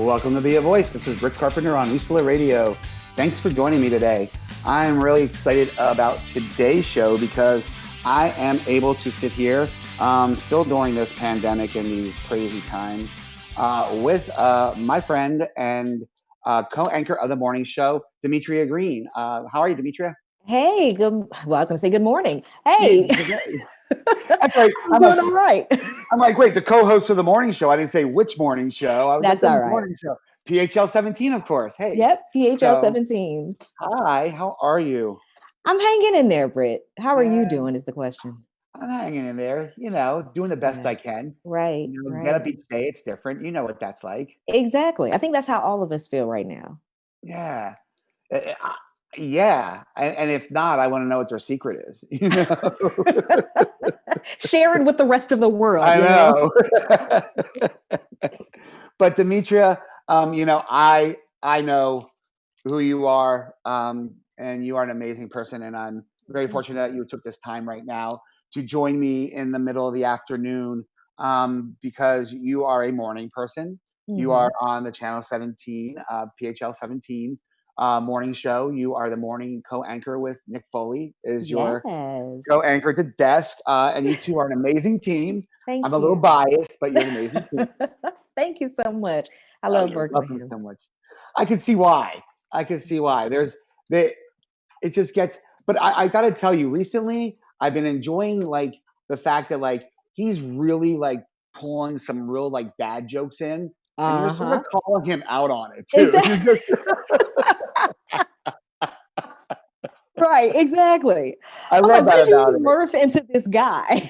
Welcome to Be a Voice. This is Britt Carpenter on Usula Radio. Thanks for joining me today. I'm really excited about today's show because I am able to sit here still during this pandemic and these crazy times with my friend and co-anchor of the morning show, Demetria Green. How are you, Demetria? Hey, good. Well, I was going to say good morning. Hey, that's right. I'm doing all right. I'm like, wait, the co-host of the morning show. I didn't say which morning show. I was That's like, all the right. morning show. PHL 17, of course. Hey. Yep, PHL So, 17. Hi, how are you? I'm hanging in there, Britt. How are you Yeah, doing is the question. I'm hanging in there, doing the best Yeah, I can. right, Get right. up each day, it's different. You know what that's like. Exactly. I think that's how all of us feel right now. Yeah. Uh, uh, yeah. And if not, I want to know what their secret is, Share it with the rest of the world, I know. But Demetria, I know who you are, and you are an amazing person, and I'm very Thank fortunate that you. you took this time right now to join me in the middle of the afternoon, because you are a morning person. You Hmm. are on the Channel 17, PHL 17 morning show. You are the morning co-anchor with Nick Foley, is your Yes. co-anchor to desk, and you two are an amazing team. I'm Thank a little you. biased, but you're an amazing team. Thank you so much. I Oh, love you're working with welcome him. so much. I can see why. I can see why. The it just gets. But I got to tell you, recently I've been enjoying like the fact that like he's really like pulling some real like bad jokes in, and you're sort of Uh-huh. calling him out on it too. You're Exactly. just Right, exactly. I I'm love like, that where did about you morph into this guy?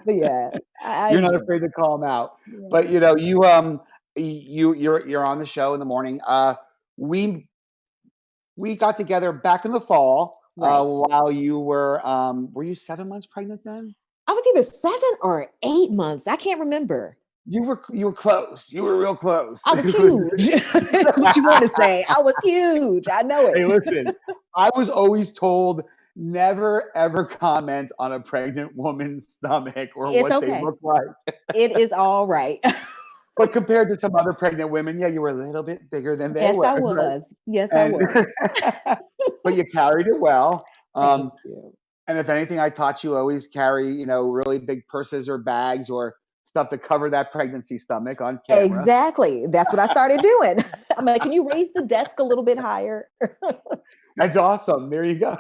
But yeah, I You're not enjoy afraid it. to call him out. But Yeah. you're on the show in the morning. We we got together back in the fall Right. while you were you 7 months pregnant then? I was either 7 or 8 months. I can't remember. You were close. You were real close. I was huge. That's what you want to say. I was huge. I know it. Hey, listen, I was always told never ever comment on a pregnant woman's stomach or It's what they okay. look like. It is all right. But compared to some other pregnant women, yeah, you were a little bit bigger than they Yes, were, I right? was. Yes, I And was. but you carried it well. Thank you. And if anything, I taught you always carry, really big purses or bags or stuff to cover that pregnancy stomach on camera. Exactly. That's what I started doing. I'm like, can you raise the desk a little bit higher? That's awesome. There you go.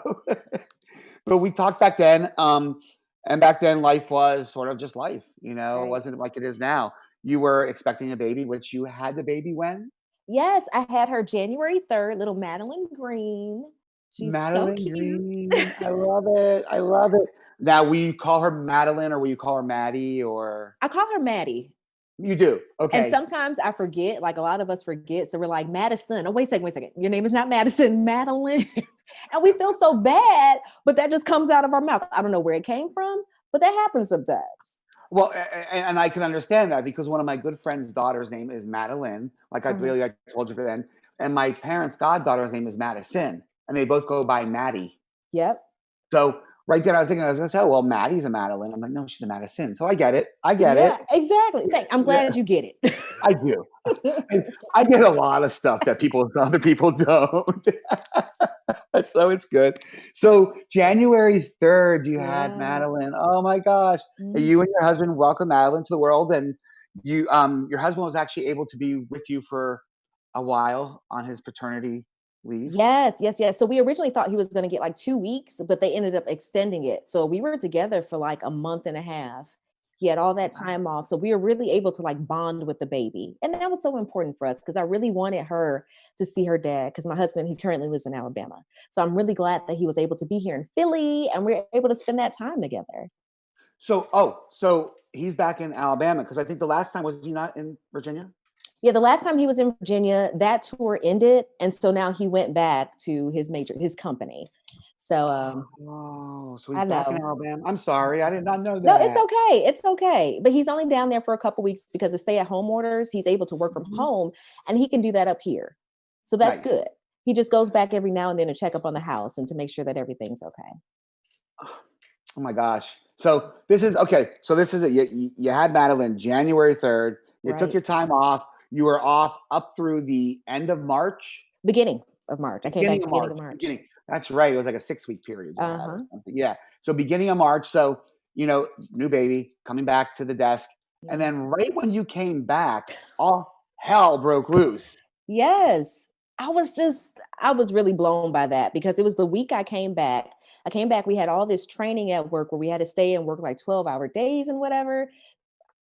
But we talked back then, and back then life was sort of just life. It Right. wasn't like it is now. You were expecting a baby, which you had the baby when? Yes, I had her January 3rd, little Madeline Green. She's so Madeline cute. Green. I love it. I love it. Now, will you call her Madeline or will you call her Maddie or I call her Maddie. you do? And Okay. sometimes I forget, like a lot of us forget. So we're like, Madison. Oh, wait a second. Your name is not Madison, Madeline. And we feel so bad, but that just comes out of our mouth. I don't know where it came from, but that happens sometimes. Well, and I can understand that because one of my good friend's daughter's name is Madeline, like I Uh-huh. believe I told you for then, and my parents' goddaughter's name is Madison, and they both go by Maddie. Yep. So right then I was thinking, I was gonna say, oh, well, Maddie's a Madeline. I'm like, no, she's a Madison. So I get it. I get it. Yeah, exactly. I'm Yeah, glad you get I do. it. I get a lot of stuff that other people don't. So it's good. So January 3rd, you had Yeah. Madeline. Oh my gosh. Mhm. You and your husband welcomed Madeline to the world, and your husband was actually able to be with you for a while on his paternity leave. Yes, yes, yes. So we originally thought he was going to get like 2 weeks, but they ended up extending it. So we were together for like a month and a half. He had all that time off. So we were really able to like bond with the baby. And that was so important for us because I really wanted her to see her dad because my husband, he currently lives in Alabama. So I'm really glad that he was able to be here in Philly and we're able to spend that time together. So he's back in Alabama because I think the last time was he not in Virginia? Yeah, the last time he was in Virginia, that tour ended. And so now he went back to his company. So Oh, so he's I back in know. Alabama. I'm sorry, I did not know No, it's that. okay. It's okay. But he's only down there for a couple weeks because of stay-at-home orders. He's able to work from Mhm. home and he can do that up here. So that's Nice. good. He just goes back every now and then to check up on the house and to make sure that everything's okay. Oh my gosh. So this is okay. So this is it. You had Madeline January 3rd. You took Right. your time off. You were off up through the end of March. Beginning of March. I came back Beginning of beginning of March, March. beginning. That's right. It was like a 6-week period you had or Uh-huh. something. Yeah. So beginning of March. So, new baby coming back to the desk. And Yeah. then right when you came back, all hell broke loose. Yes. I was really blown by that because it was the week I came back. We had all this training at work where we had to stay and work like 12-hour days and whatever.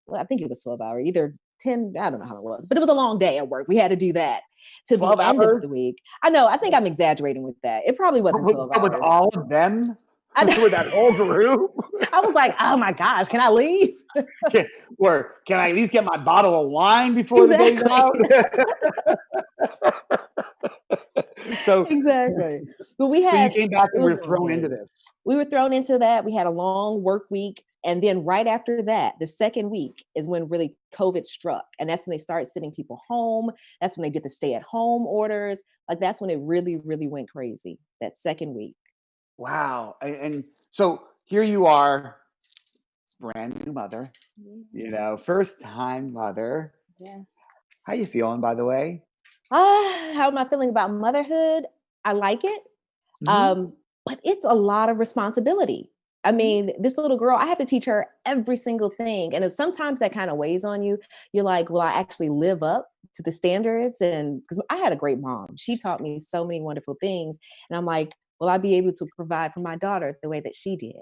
Well, I think it was 12 hour, either 10, I don't know how it was, but it was a long day at work. We had to do that to the 12 end of hours? the week. I know, I think I'm exaggerating with that. It probably But wasn't with, 12 but with hours. all of them? I, With that whole group? I was like, oh my gosh, can I leave? Or can I at least get my bottle of wine before the day's Exactly. out? So, Exactly. But so you came back it and was were a long thrown into day. this. We were thrown into that. We had a long work week. And then right after that, the second week is when really COVID struck. And that's when they started sending people home. That's when they did the stay at home orders. Like that's when it really, really went crazy, that second week. Wow. And so here you are, brand new mother, first time mother. Yeah. How you feeling, by the way? How am I feeling about motherhood? I like it. Hmm. But it's a lot of responsibility. I mean, this little girl, I have to teach her every single thing. And sometimes that kind of weighs on you. You're like, will I actually live up to the standards? And because I had a great mom, she taught me so many wonderful things. And I'm like, will I be able to provide for my daughter the way that she did?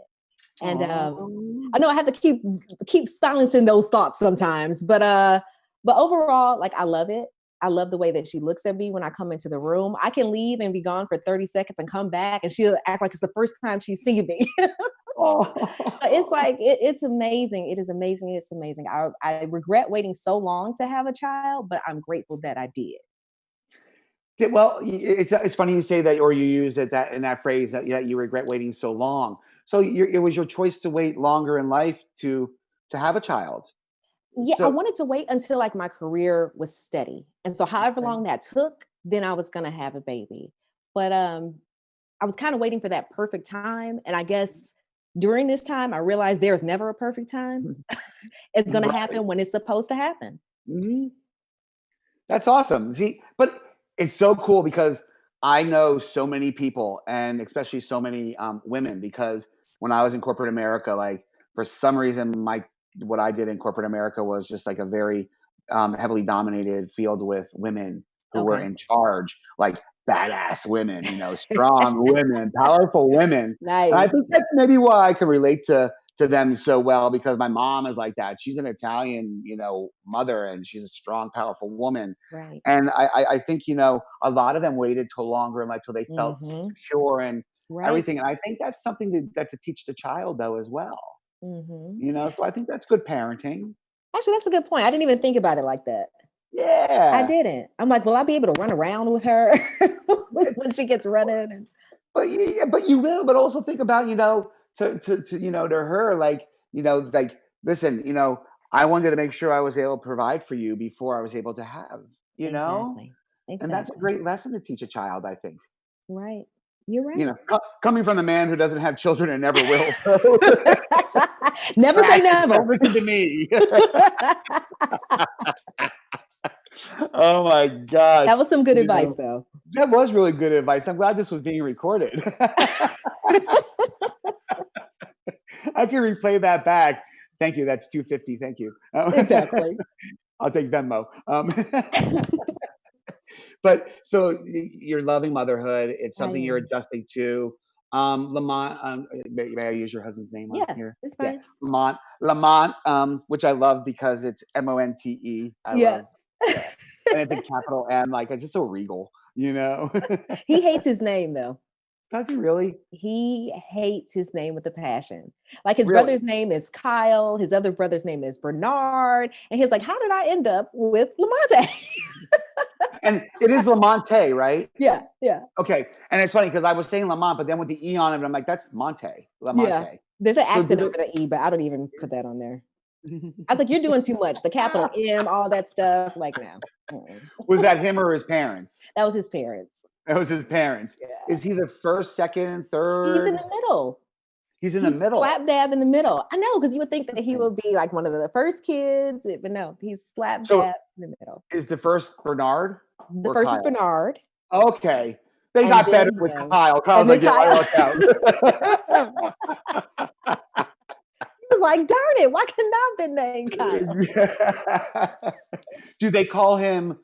And Oh, I know I have to keep silencing those thoughts sometimes, but overall, like I love it. I love the way that she looks at me when I come into the room. I can leave and be gone for 30 seconds and come back, and she'll act like it's the first time she's seen me. But it's oh. like it's amazing. It is amazing. It's amazing. I regret waiting so long to have a child, but I'm grateful that I did. Well, it's funny you say that, or you use it that in that phrase that you regret waiting so long. So it was your choice to wait longer in life to have a child. Yeah, I So wanted to wait until like my career was steady. And so however okay. long that took, then I was gonna have a baby. But I was kind of waiting for that perfect time. And I guess during this time, I realized there's never a perfect time. It's gonna Right. happen when it's supposed to happen. Mhm. That's awesome. See, but it's so cool because I know so many people, and especially so many women. Because when I was in corporate America, like for some reason, my what I did in corporate America was just like a very heavily dominated field with women who were Okay. in charge, like badass women, strong women, powerful women. And I Nice. think that's maybe why I can relate to them so well, because my mom is like that. She's an Italian, mother, and she's a strong, powerful woman. Right. And I think, a lot of them waited till longer and like till they felt Mm-hmm. secure and Right. everything. And I think that's something to teach the child though as well. Mm-hmm. So I think that's good parenting. Actually, that's a good point. I didn't even think about it like that. I Yeah. didn't. I'm like, will I be able to run around with her Yeah, when she gets running? And but you will, but also think about, to her, like, like, listen, I wanted to make sure I was able to provide for you before I was able to have, exactly. and that's a Exactly. great lesson to teach a child, I think. Right. You're right. Coming from the man who doesn't have children and never will. So Never say actually, don't never. listen to me. Oh my gosh. That was some good You advice, know, though. that was really good advice. I'm glad this was being recorded. I can replay that back. Thank you. That's 250. Thank you. Exactly. I'll take Venmo. But so you're loving motherhood. It's I something you're am. adjusting to. Lamont, may I use your husband's name on Yeah, here? it's Yeah, fine. Lamont, which I love because it's Monte. I Yeah. love, yeah, and it's a capital M. Like it's just so regal, you know. He hates his name, though. Does he really? He hates his name with a passion. Like his Really? brother's name is Kyle, his other brother's name is Bernard, and he's like, "How did I end up with Lamonte?" And it is Lamonte, right? Yeah, yeah, Okay. And it's funny because I was saying Lamont, but then with the E on it, I'm like, that's Monte, yeah. Lamonte. There's an So accent over the E, but I don't even put that on there. I was like, "You're doing too much." The capital M, all that stuff. Like, no. Mm-mm. was that him or his parents? That was his parents. That was his parents. Yeah. Is he the first, second, He's in third? the middle. He's in the He's middle. slap dab in the middle. I know, because you would think that he would be like one of the first kids, but no, he's slap So dab in the middle. is the first Bernard The or first is Kyle? Bernard, Okay. They and got better then with him, Kyle. Kyle's and then like, yeah, I Kyle. lucked out. He was like, darn it, why couldn't I have been named Kyle? Do they call him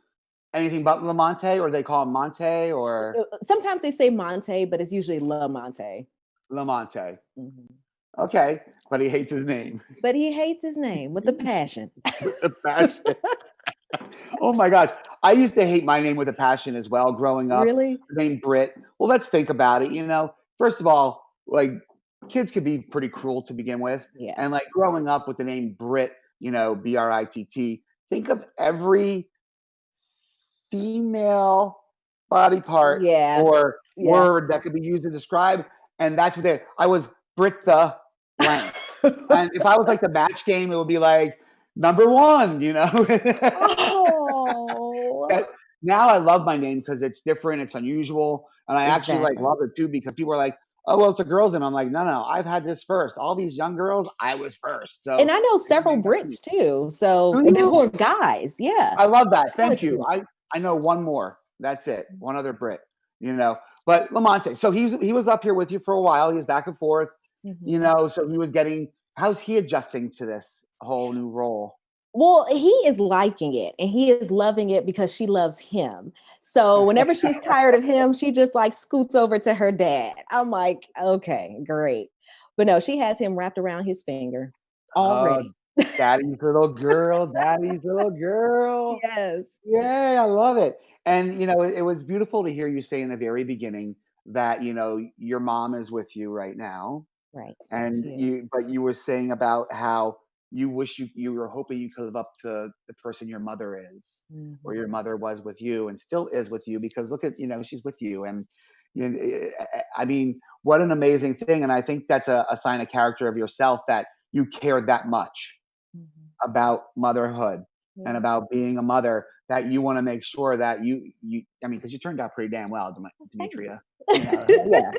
anything but Lamonte, or they call him Monte or Sometimes they say Monte, but it's usually La Monte. Lamonte? Mhm. Okay, but he hates his name But he hates his name with a passion. with a passion. Oh my gosh. I used to hate my name with a passion as well growing up. Really? The name Britt. Well, let's think about it. First of all, like kids could be pretty cruel to begin with. Yeah. And like growing up with the name Britt, Britt, think of every female body part Yeah. or Yeah. word that could be used to describe. And that's what I was Britt the blank. And if I was like the match game, it would be like number one. Oh, But now I love my name because it's different, it's unusual, and I actually like exactly. love it too because people are like, "Oh, well, it's a girl's name." I'm like, "No, no, I've had this first. All these young girls, I was first." And So I know several Brits too. So, do and you? who are guys. Yeah. I love that. Really Thank you. cool. I know one more. That's it. One other Brit. You know, but Lamonte. So he was up here with you for a while. He was back and forth. Mhm. So he was getting. How's he adjusting to this whole new role? Well, he is liking it and he is loving it because she loves him. So whenever she's tired of him, she just like scoots over to her dad. I'm like, okay, great. But no, she has him wrapped around his finger Oh, already. daddy's little girl, daddy's little girl. Yes. Yeah, I love it. And it was beautiful to hear you say in the very beginning that your mom is with you right now, Right. and She is. but you were saying about how you wish you were hoping you could live up to the person your mother is, or your Mhm. mother was with you, and still is with you because look at she's with you, and I mean, what an amazing thing, and I think that's a sign of character of yourself that you care that much Mhm. about motherhood and Yeah. about being a mother that you want to make sure that I mean, because you turned out pretty damn well, Thank Demetria. you. Yeah,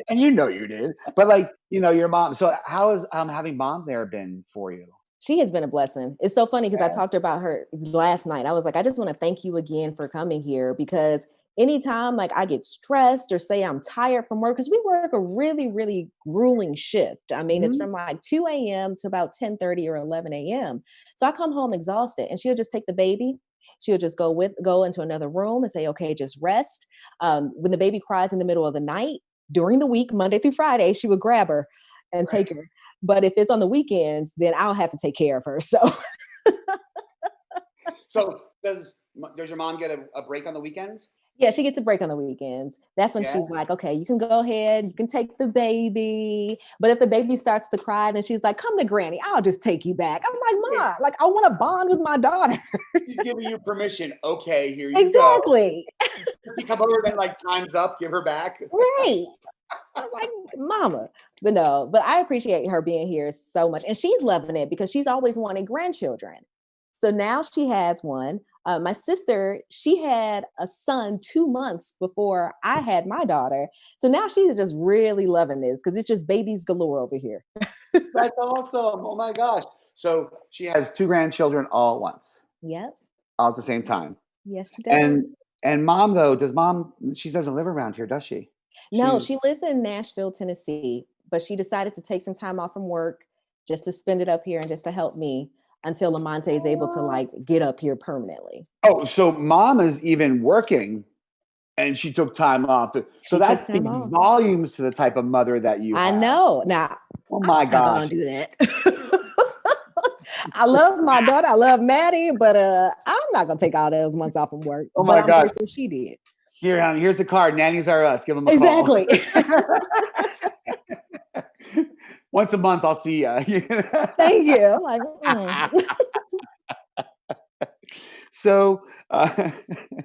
and you did. But like, your mom. So how has having mom there been for you? She has been a blessing. It's so funny because I Yeah. talked about her last night. I was like, I just want to thank you again for coming here because anytime like I get stressed or say I'm tired from work, because we work a really, really grueling shift. I mean, it's Mhm. from like 2 a.m. to about 10:30 or 11 a.m. So I come home exhausted and she'll just take the baby. She'll just go into another room and say, okay, just rest. When the baby cries in the middle of the night, during the week, Monday through Friday, she would grab her and Right. take her. But if it's on the weekends, then I'll have to take care of her. So So does your mom get a break on the weekends? yeah, she gets a break on the weekends. That's when Yeah. she's like, okay, you can go ahead, you can take the baby. But if the baby starts to cry, then she's like, come to granny, I'll just take you back. I'm like, Wait, Mom, like I want to bond with my daughter. she's giving you permission. Okay, here you go. Exactly. Does she come over then like time's up, give her back? Right. I was like, Mama. But no, but I appreciate her being here so much. And she's loving it because she's always wanted grandchildren. So now she has one. My sister, she had a son 2 months before I had my daughter. So now she's just really loving this because it's just babies galore over here. That's awesome. Oh my gosh. So she has two grandchildren all at once, Yep. all at the same time. Yes, she does. And mom though, does mom she doesn't live around here, does she? No, She's she lives in Nashville, Tennessee, but she decided to take some time off from work just to spend it up here and just to help me until Lamonte is able to like get up here permanently. Oh, so mom is even working and she took time off. So She took that time speaks off. volumes to the type of mother that you I have. know. Now, Oh I'm my not gonna gosh. do that. I love my daughter. I love Maddie, but I'm not gonna take all those months off from work. Oh But my I'm gosh. grateful she did. Here, honey, here's the card. Nannies are us. Give them a call. Exactly. Once a month, I'll see you. Thank you. I'm like, So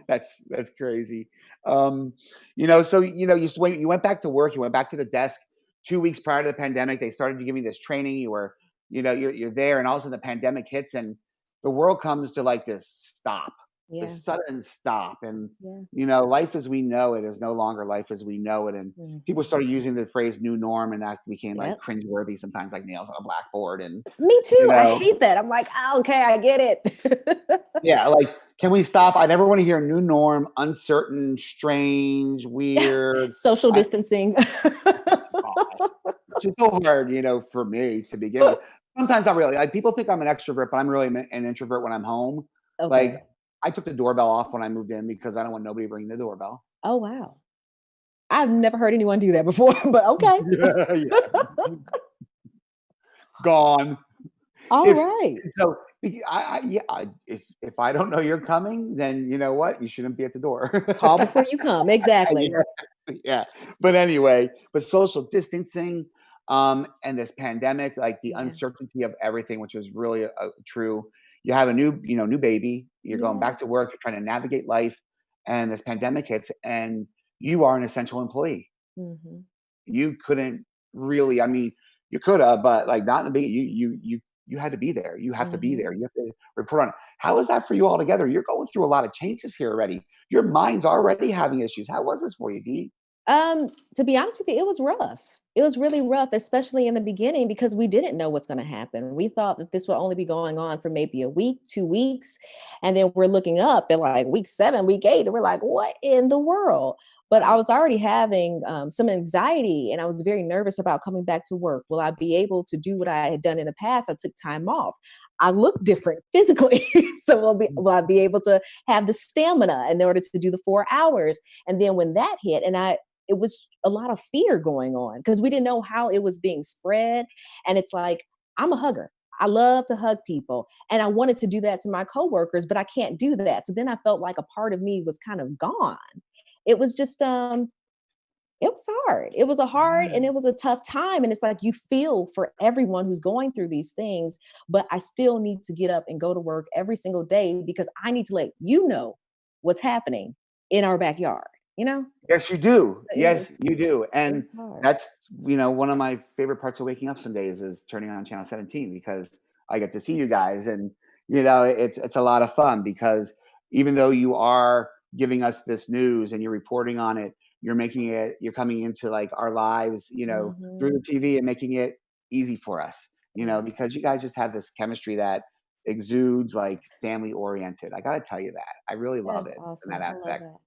that's crazy. So you went back to work. You went back to the desk 2 weeks prior to the pandemic. They started to give you this training. You were, you're there, and all of a sudden the pandemic hits, and the world comes to like this stop. the Yeah. sudden stop, and Yeah. life as we know it is no longer life as we know it, and people Mhm. started using the phrase "new norm," and that became like Yep. cringeworthy sometimes, like nails on a blackboard, and Me you too. I know, hate that. I'm like, "Ah, okay, I get it." yeah, like can we stop? I never want to hear new norm, uncertain, strange, weird. Social I, distancing. God, it's just so hard, for me to begin with. Sometimes not really. Like people think I'm an extrovert, but I'm really an introvert when I'm home. Okay. Like I took the doorbell off when I moved in because I don't want nobody ringing the doorbell. Oh, wow. I've never heard anyone do that before, but okay. Yeah, yeah, gone. All If right. so, yeah, if I don't know you're coming, then you know what? You shouldn't be at the door. Call before you come. Exactly. Yeah, yeah. But anyway, but social distancing, and this pandemic, like the Yeah. uncertainty of everything, which is really true. You have a new baby. You're going back to Yes. work. You're trying to navigate life, and this pandemic hits, and you are an essential employee. Mhm. You couldn't really, I mean, you coulda, but, like, not in the beginning. You had to be there. You have to be Mhm. there. You have to report on it. How is that for you altogether? You're going through a lot of changes here already. Your mind's already having issues. How was this for you, Dee? To be honest with you, it was rough. It was really rough, especially in the beginning because we didn't know what's going to happen. We thought that this would only be going on for maybe a week, 2 weeks, and then we're looking up at like week 7, week 8, and we're like, "What in the world?" But I Right. was already having some anxiety, and I was very nervous about coming back to work. Will I be able to do what I had done in the past? I took time off. I look different physically, so will I be able to have the stamina in order to do the 4 hours? And then when that hit, it was a lot of fear going on because we didn't know how it was being spread. And it's like, I'm a hugger. I love to hug people. And I wanted to do that to my coworkers, but I can't do that. So then I felt like a part of me was kind of gone. It was just it was hard. It was a hard and Right. it was a tough time. And it's like you feel for everyone who's going through these things, but I still need to get up and go to work every single day because I need to let you know what's happening in our backyard, you know? Yes, you do. Yeah, Yes, you do. it And was hard. that's, one of my favorite parts of waking up some days is turning on channel 17 because I get to see you guys, and it's a lot of fun because even though you are giving us this news and you're reporting on it, you're coming into like our lives, through the Mhm. TV and making it easy for us, Yeah, because you guys just have this chemistry that exudes like family oriented. I got to tell you that. I really love that's it in that awesome. I love aspect. that.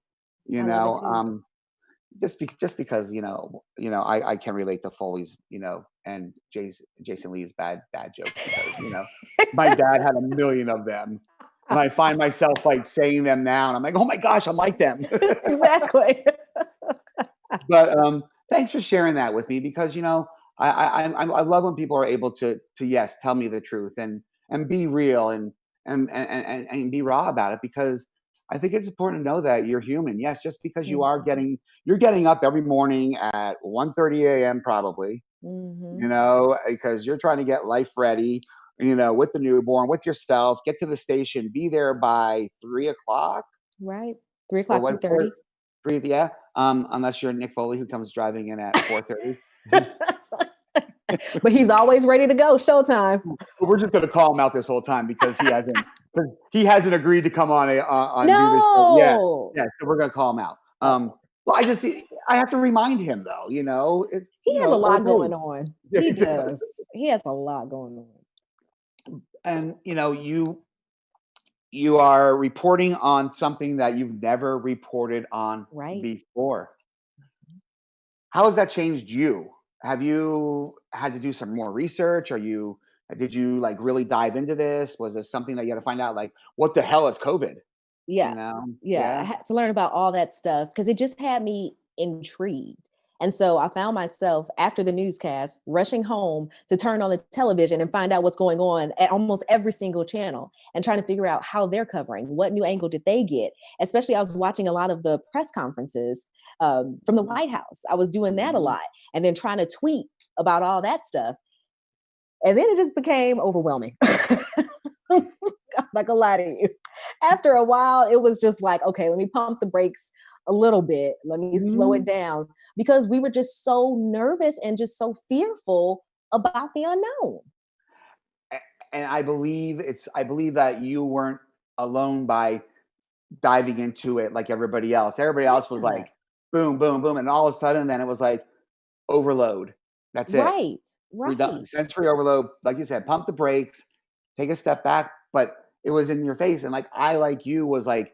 You I love it know, too. just because I can relate to Foley's and Jason Lee's bad jokes because my dad had a million of them, and I find myself like saying them now, and I'm like, oh my gosh, I'm like them. Exactly. But thanks for sharing that with me because I love when people are able to yes tell me the truth and be real and be raw about it because I think it's important to know that you're human. Yes, just because Mhm. you're getting up every morning at 1:30 a.m. probably, Mhm. because you're trying to get life ready, with the newborn, with yourself, get to the station, be there by 3 o'clock Right. 3 or o'clock, what? 3:30. Breathe, yeah. Unless you're Nick Foley who comes driving in at 4:30. But he's always ready to go, showtime. We're just gonna call him out this whole time because he hasn't agreed to come on do this show. Yeah, No. yeah. So we're gonna call him out. Okay. Well, I have to remind him though. It's He has a old lot going news. on. Yeah, He he does. does. He has a lot going on. And you are reporting on something that you've never reported on Right? before. How has that changed you? Have you had to do some more research? Did you like really dive into this? Was this something that you had to find out like what the hell is COVID? Yeah. Yeah, I Yeah. had to learn about all that stuff because it just had me intrigued. And so I found myself after the newscast rushing home to turn on the television and find out what's going on at almost every single channel and trying to figure out how they're covering. What new angle did they get? Especially, I was watching a lot of the press conferences from the White House. I was doing that a Mhm. lot and then trying to tweet about all that stuff. And then it just became overwhelming. I'm not gonna lie to you. After a while, it was just like, okay, let me pump the brakes a little bit. Let me slow it Mhm. down because we were just so nervous and just so fearful about the unknown. A- And I believe that you weren't alone by diving into it like everybody else. Everybody else was Yeah. like, boom, boom, boom. And all of a sudden, then it was like overload. That's it. Right. We're done. Right. Sensory overload. Like you said, pump the brakes, take a step back. But it was in your face. And like I, like you, was like,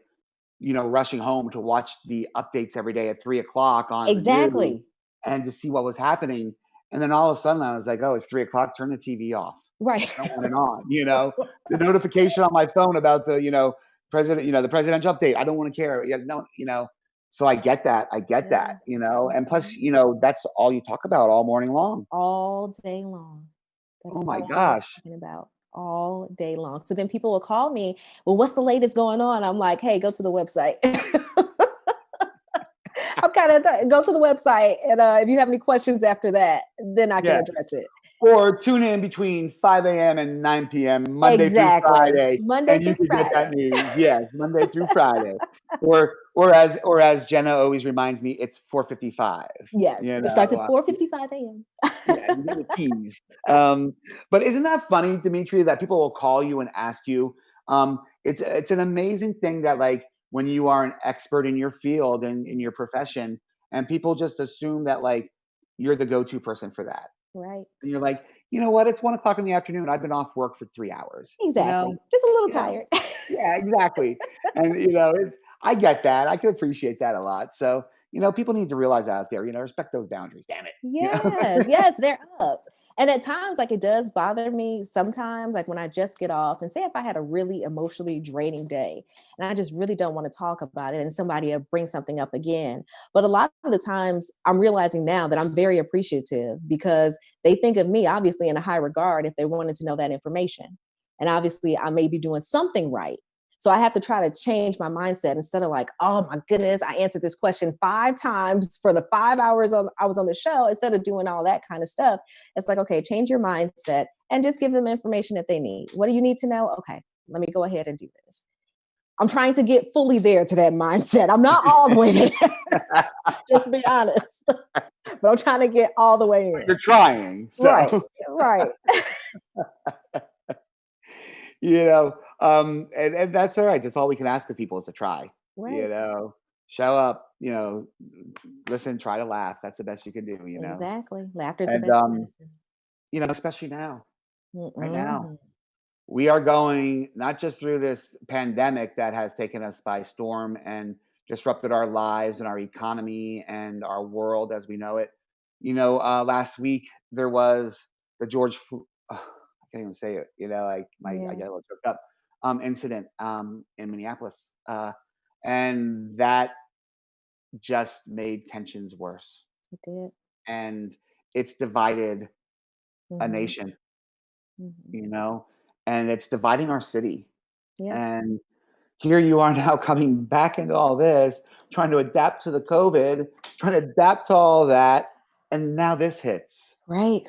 rushing home to watch the updates every day at 3 o'clock on the news Exactly. and to see what was happening. And then all of a sudden I was like, oh, it's 3 o'clock. Turn the TV off. Right. I don't want it on. The notification on my phone about the, president, the presidential update. I don't want to care. Yeah, no. So I get that. I get Yeah. that. And plus, Mhm. that's all you talk about all morning long. All day long. That's Oh my all we're gosh. talking about all day long. So then people will call me, well, what's the latest going on? I'm like, hey, go to the website. I'm kind of go to the website, and if you have any questions after that, then I can Yeah. address it. Or tune in between 5 a.m. and 9 p.m. Monday through Exactly. Friday, Monday and you through can get that Friday. news. Yes, Monday through Friday. Or as Jenna always reminds me, it's 4:55. Yes, You it starts at know, 4:55 a.m. yeah, you need a tease. But isn't that funny, Demetria, that people will call you and ask you? It's an amazing thing that like when you are an expert in your field and in your profession, and people just assume that like you're the go-to person for that. Right. And you're like, you know what? It's 1 o'clock in the afternoon. I've been off work for 3 hours. Exactly. Just a little You know, tired. yeah, exactly. And it's I get that. I can appreciate that a lot. So, people need to realize out there, respect those boundaries. Damn it. Yes, yes, they're up. And at times, like it does bother me sometimes, like when I just get off and say if I had a really emotionally draining day and I just really don't want to talk about it and somebody will bring something up again. But a lot of the times I'm realizing now that I'm very appreciative because they think of me obviously in a high regard if they wanted to know that information. And obviously I may be doing something right. So I have to try to change my mindset instead of like, oh my goodness, I answered this question 5 times for the 5 hours I was on the show. Instead of doing all that kind of stuff, it's like, okay, change your mindset and just give them information that they need. What do you need to know? Okay, let me go ahead and do this. I'm trying to get fully there to that mindset. I'm not all the way there, just to be honest, but I'm trying to get all the way in. You're trying. Right, So, right, you know, and that's all right. That's all we can ask of people is to try. You right. know, show up, listen, try to laugh. That's the best you can do. Exactly. Laughter is the And best medicine. especially now, right now. Mm-mm. We are going not just through this pandemic that has taken us by storm and disrupted our lives and our economy and our world as we know it. Last week there was the I can't even say it. Like I Yeah, get a little choked up. Incident in Minneapolis, and that just made tensions worse, it did. and it's divided a Mhm, nation. mhm. You know, and it's dividing our city. Yep. And here you are now coming back into all this, trying to adapt to the COVID, trying to adapt to all that, and now this hits. Right.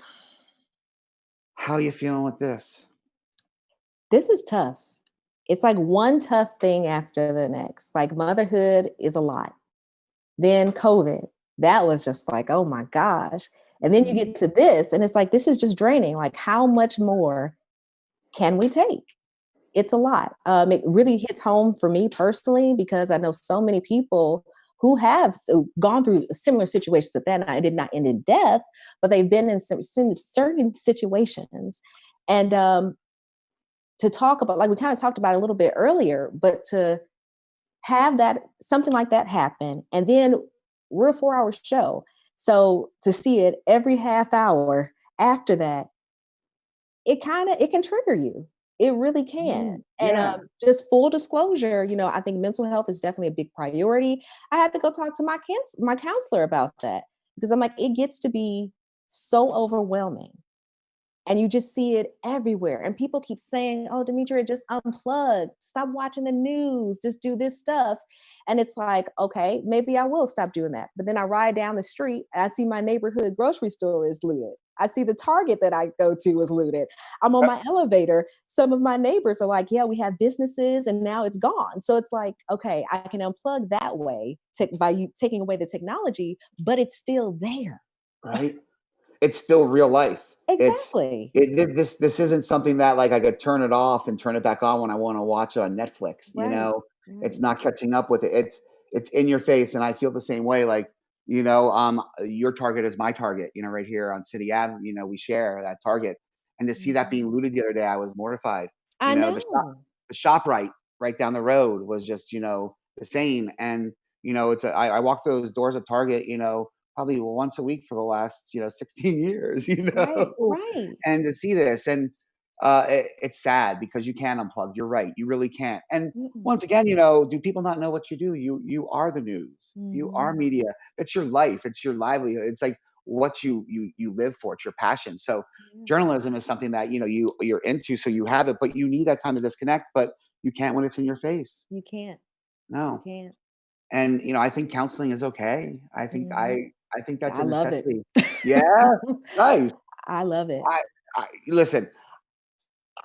How are you feeling with this? This is tough. It's like one tough thing after the next. Like motherhood is a lot. Then COVID, that was just like, oh my gosh. And then you Mhm. get to this, and it's like, this is just draining. Like, how much more can we take? It's a lot. It really hits home for me personally because I know so many people who have gone through similar situations to that. And it did not end in death, but they've been in some certain situations. And to talk about, like we kind of talked about a little bit earlier, but to have that something like that happen, and then we're a 4 hour show. So to see it every half hour after that, it can trigger you. It really can. And Yeah, just full disclosure, I think mental health is definitely a big priority. I had to go talk to my counselor about that because I'm like, it gets to be so overwhelming and you just see it everywhere. And people keep saying, "Oh, Demetria, just unplug. Stop watching the news. Just do this stuff." And it's like, okay, maybe I will stop doing that. But then I ride down the street and I see my neighborhood grocery store is looted. I see the Target that I go to is looted. I'm on my elevator. Some of my neighbors are like, "Yeah, we have businesses and now it's gone." So it's like, okay, I can unplug that way by you taking away the technology, but it's still there. right. It's still real life. It's Exactly. this isn't something that like I could turn it off and turn it back on when I want to watch it on Netflix. Right. It's Right. not catching up with it. It's in your face, and I feel the same way. Like, your Target is my Target. Right here on City Avenue. We share that Target, and to see that Mhm. being looted the other day, I was mortified. I know. The shop right down the road was just the same, and I walk through those doors of Target, probably once a week for the last 16 years, Right, right. and to see this, and it's sad because you can't unplug. You're right, you really can't. And Mm-mm. once again, do people not know what you do? You are the news. You are Mhm. media. It's your life. It's your livelihood. It's like what you live for. It's your passion. So Yeah. journalism is something that you're into, so you have it, but you need that time to disconnect. But you can't when it's in your face. You can't. You No. can't. And I think counseling is okay. Mhm. I think that's I a love it. necessity. Yeah, nice. I love it. I listen.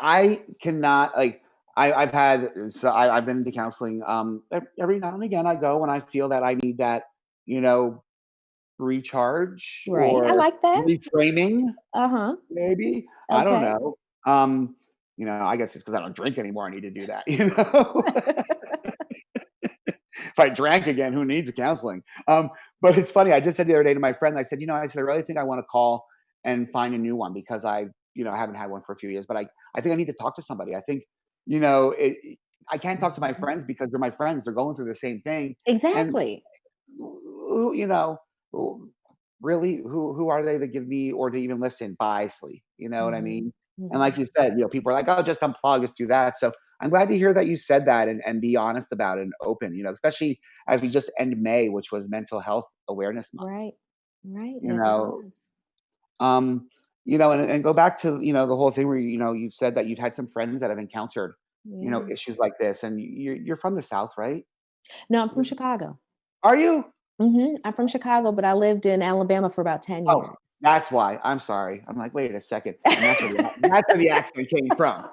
I cannot like. I've been into counseling. Every now and again, I go when I feel that I need that, you know, recharge Right. I or like that. reframing. Uh-huh. Maybe I don't Okay. know. I guess it's because I don't drink anymore. I need to do that. If I drank again, who needs counseling? But it's funny. I just said the other day to my friend, I really think I want to call and find a new one because I haven't had one for a few years, but I think I need to talk to somebody. I think, I can't talk to my Mhm. friends because they're my friends. They're going through the same thing. And, Exactly. who, who- really, who are they to give me or to even listen biasly? You know what I Mhm. mean? And like Mhm. you said, people are like, oh, just unplug, just do that. So I'm glad to hear that you said that and be honest about it and open, especially as we just end May, which was Mental Health Awareness Month, Right. Right. you Yes, it know. was. Um, and go back to, the whole thing where, you've said that you've had some friends that have encountered, Yeah. issues like this. And you're from the South, right? No, I'm from Chicago. Are you? I'm from Chicago, but I lived in Alabama for about 10 Oh, years. that's why. I'm sorry. I'm like, wait a second. And that's where the accent came from.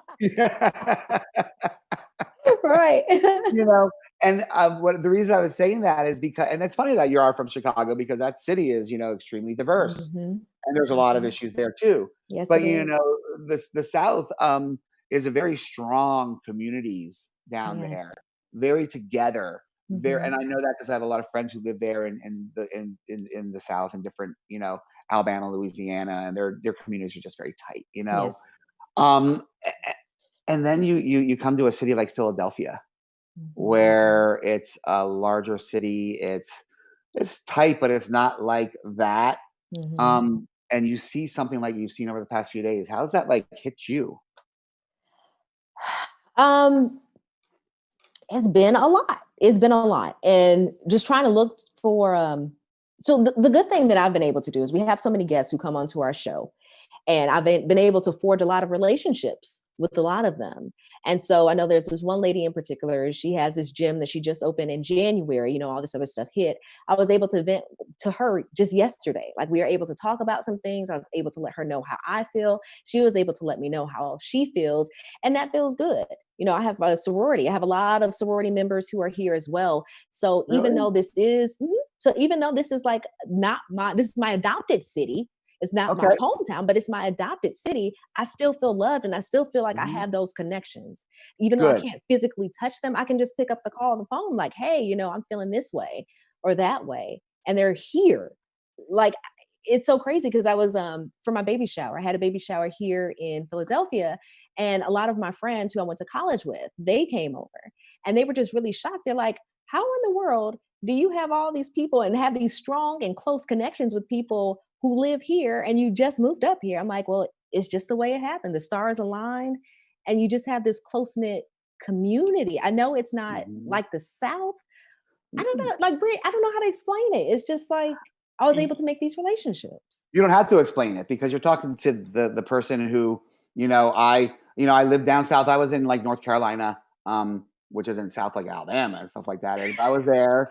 Right. You know, and what the reason I was saying that is because, and it's funny that you are from Chicago because that city is, extremely diverse, Mhm. and there's a lot of Mhm. issues there too. Yes, But it is. the South is a very strong communities down there, Yes. very together. There, and Mhm. I know that because I have a lot of friends who live there in the South and different, Alabama, Louisiana, and their communities are just very tight. Yes. Um, and then you come to a city like Philadelphia Mhm. where it's a larger city. It's tight, but it's not like that. Mhm. And you see something like you've seen over the past few days. How's that like hit you? Um, it's been a lot. It's been a lot. And just trying to look for so the good thing that I've been able to do is we have so many guests who come onto our show. And I've been able to forge a lot of relationships with a lot of them. And so I know there's this one lady in particular, she has this gym that she just opened in January, all this other stuff hit. I was able to vent to her just yesterday. Like we were able to talk about some things. I was able to let her know how I feel. She was able to let me know how she feels. And that feels good. I have a sorority. I have a lot of sorority members who are here as well. So even Really? though this is, so even though this is like not my, this is my adopted city, it's not my Okay. hometown, but it's my adopted city. I still feel loved and I still feel like I Mhm. have those connections. Even though I Good. can't physically touch them, I can just pick up the call on the phone, like, hey, I'm feeling this way or that way. And they're here. Like, it's so crazy because I was for my baby shower. I had a baby shower here in Philadelphia. And a lot of my friends who I went to college with, they came over and they were just really shocked. They're like, how in the world do you have all these people and have these strong and close connections with people who live here and you just moved up here? I'm like, well, it's just the way it happened. The stars aligned and you just have this close knit community. I know it's not Mhm. like the South. I don't Mm. know, like Britt, I don't know how to explain it. It's just like I was able Y to make these relationships. You don't have to explain it because you're talking to the person who, I lived down south. I was in, like, North Carolina, which is in South, like, Alabama and stuff like that, and I was there,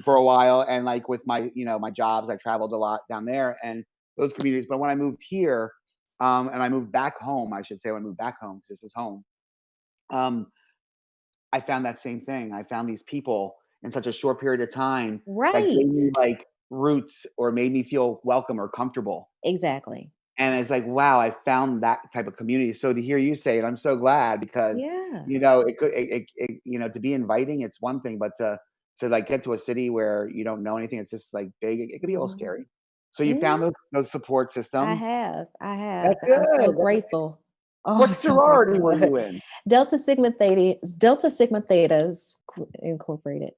for a while, and, like, with my jobs, I traveled a lot down there and those communities, but when I moved here, and I moved back home, I should say, when I moved back home, 'cause this is home, um, I found that same thing. I found these people in such a short period of time that gave Right. me, like, roots or made me feel welcome or comfortable. Exactly. And it's like, wow, I found that type of community. So to hear you say it, I'm so glad because, Yeah. to be inviting, it's one thing, but to like get to a city where you don't know anything, it's just like big, it could be a little Mhm. scary. So you Yeah, found those support I system. have. I have. That's And I'm so good. grateful. Oh, I'm What so sorority were grateful. you in? Delta Sigma Thetas Incorporated.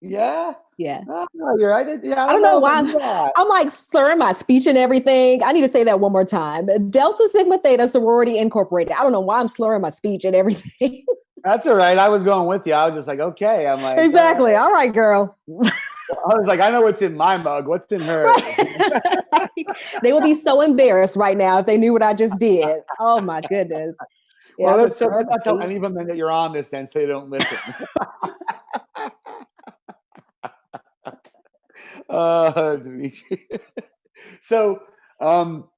Yeah. Yeah. Oh, you're I did. Yeah, I I don't don't know know if I why knew that. I'm like slurring my speech and everything. I need to say that one more time. Delta Sigma Theta Sorority Incorporated. I don't know why I'm slurring my speech and everything. That's all right. I was going with you. I was just like, okay. I'm like, Exactly. All right, girl. I was like, I know what's in my mug. What's in hers? Right. They would be so embarrassed right now if they knew what I just did. Oh my goodness. Yeah, Well, I just let's slurred my not tell speech. any of them that you're on this then, so they don't listen. Demetri. So, um,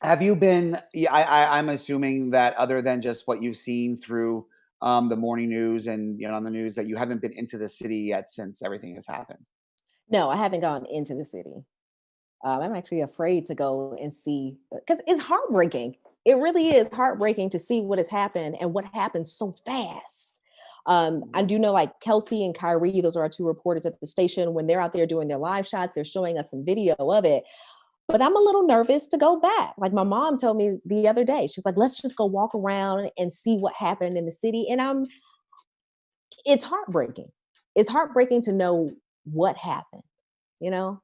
have you been? Yeah, I'm assuming that other than just what you've seen through the morning news and on the news, that you haven't been into the city yet since everything has happened. No, I haven't gone into the city. I'm actually afraid to go and see because it's heartbreaking. It really is heartbreaking to see what has happened and what happened so fast. I do know like Kelsey and Kyrie, those are our two reporters at the station. When they're out there doing their live shots, they're showing us some video of it. But I'm a little nervous to go back. Like my mom told me the other day, she's like, let's just go walk around and see what happened in the city. And it's heartbreaking. It's heartbreaking to know what happened, you know?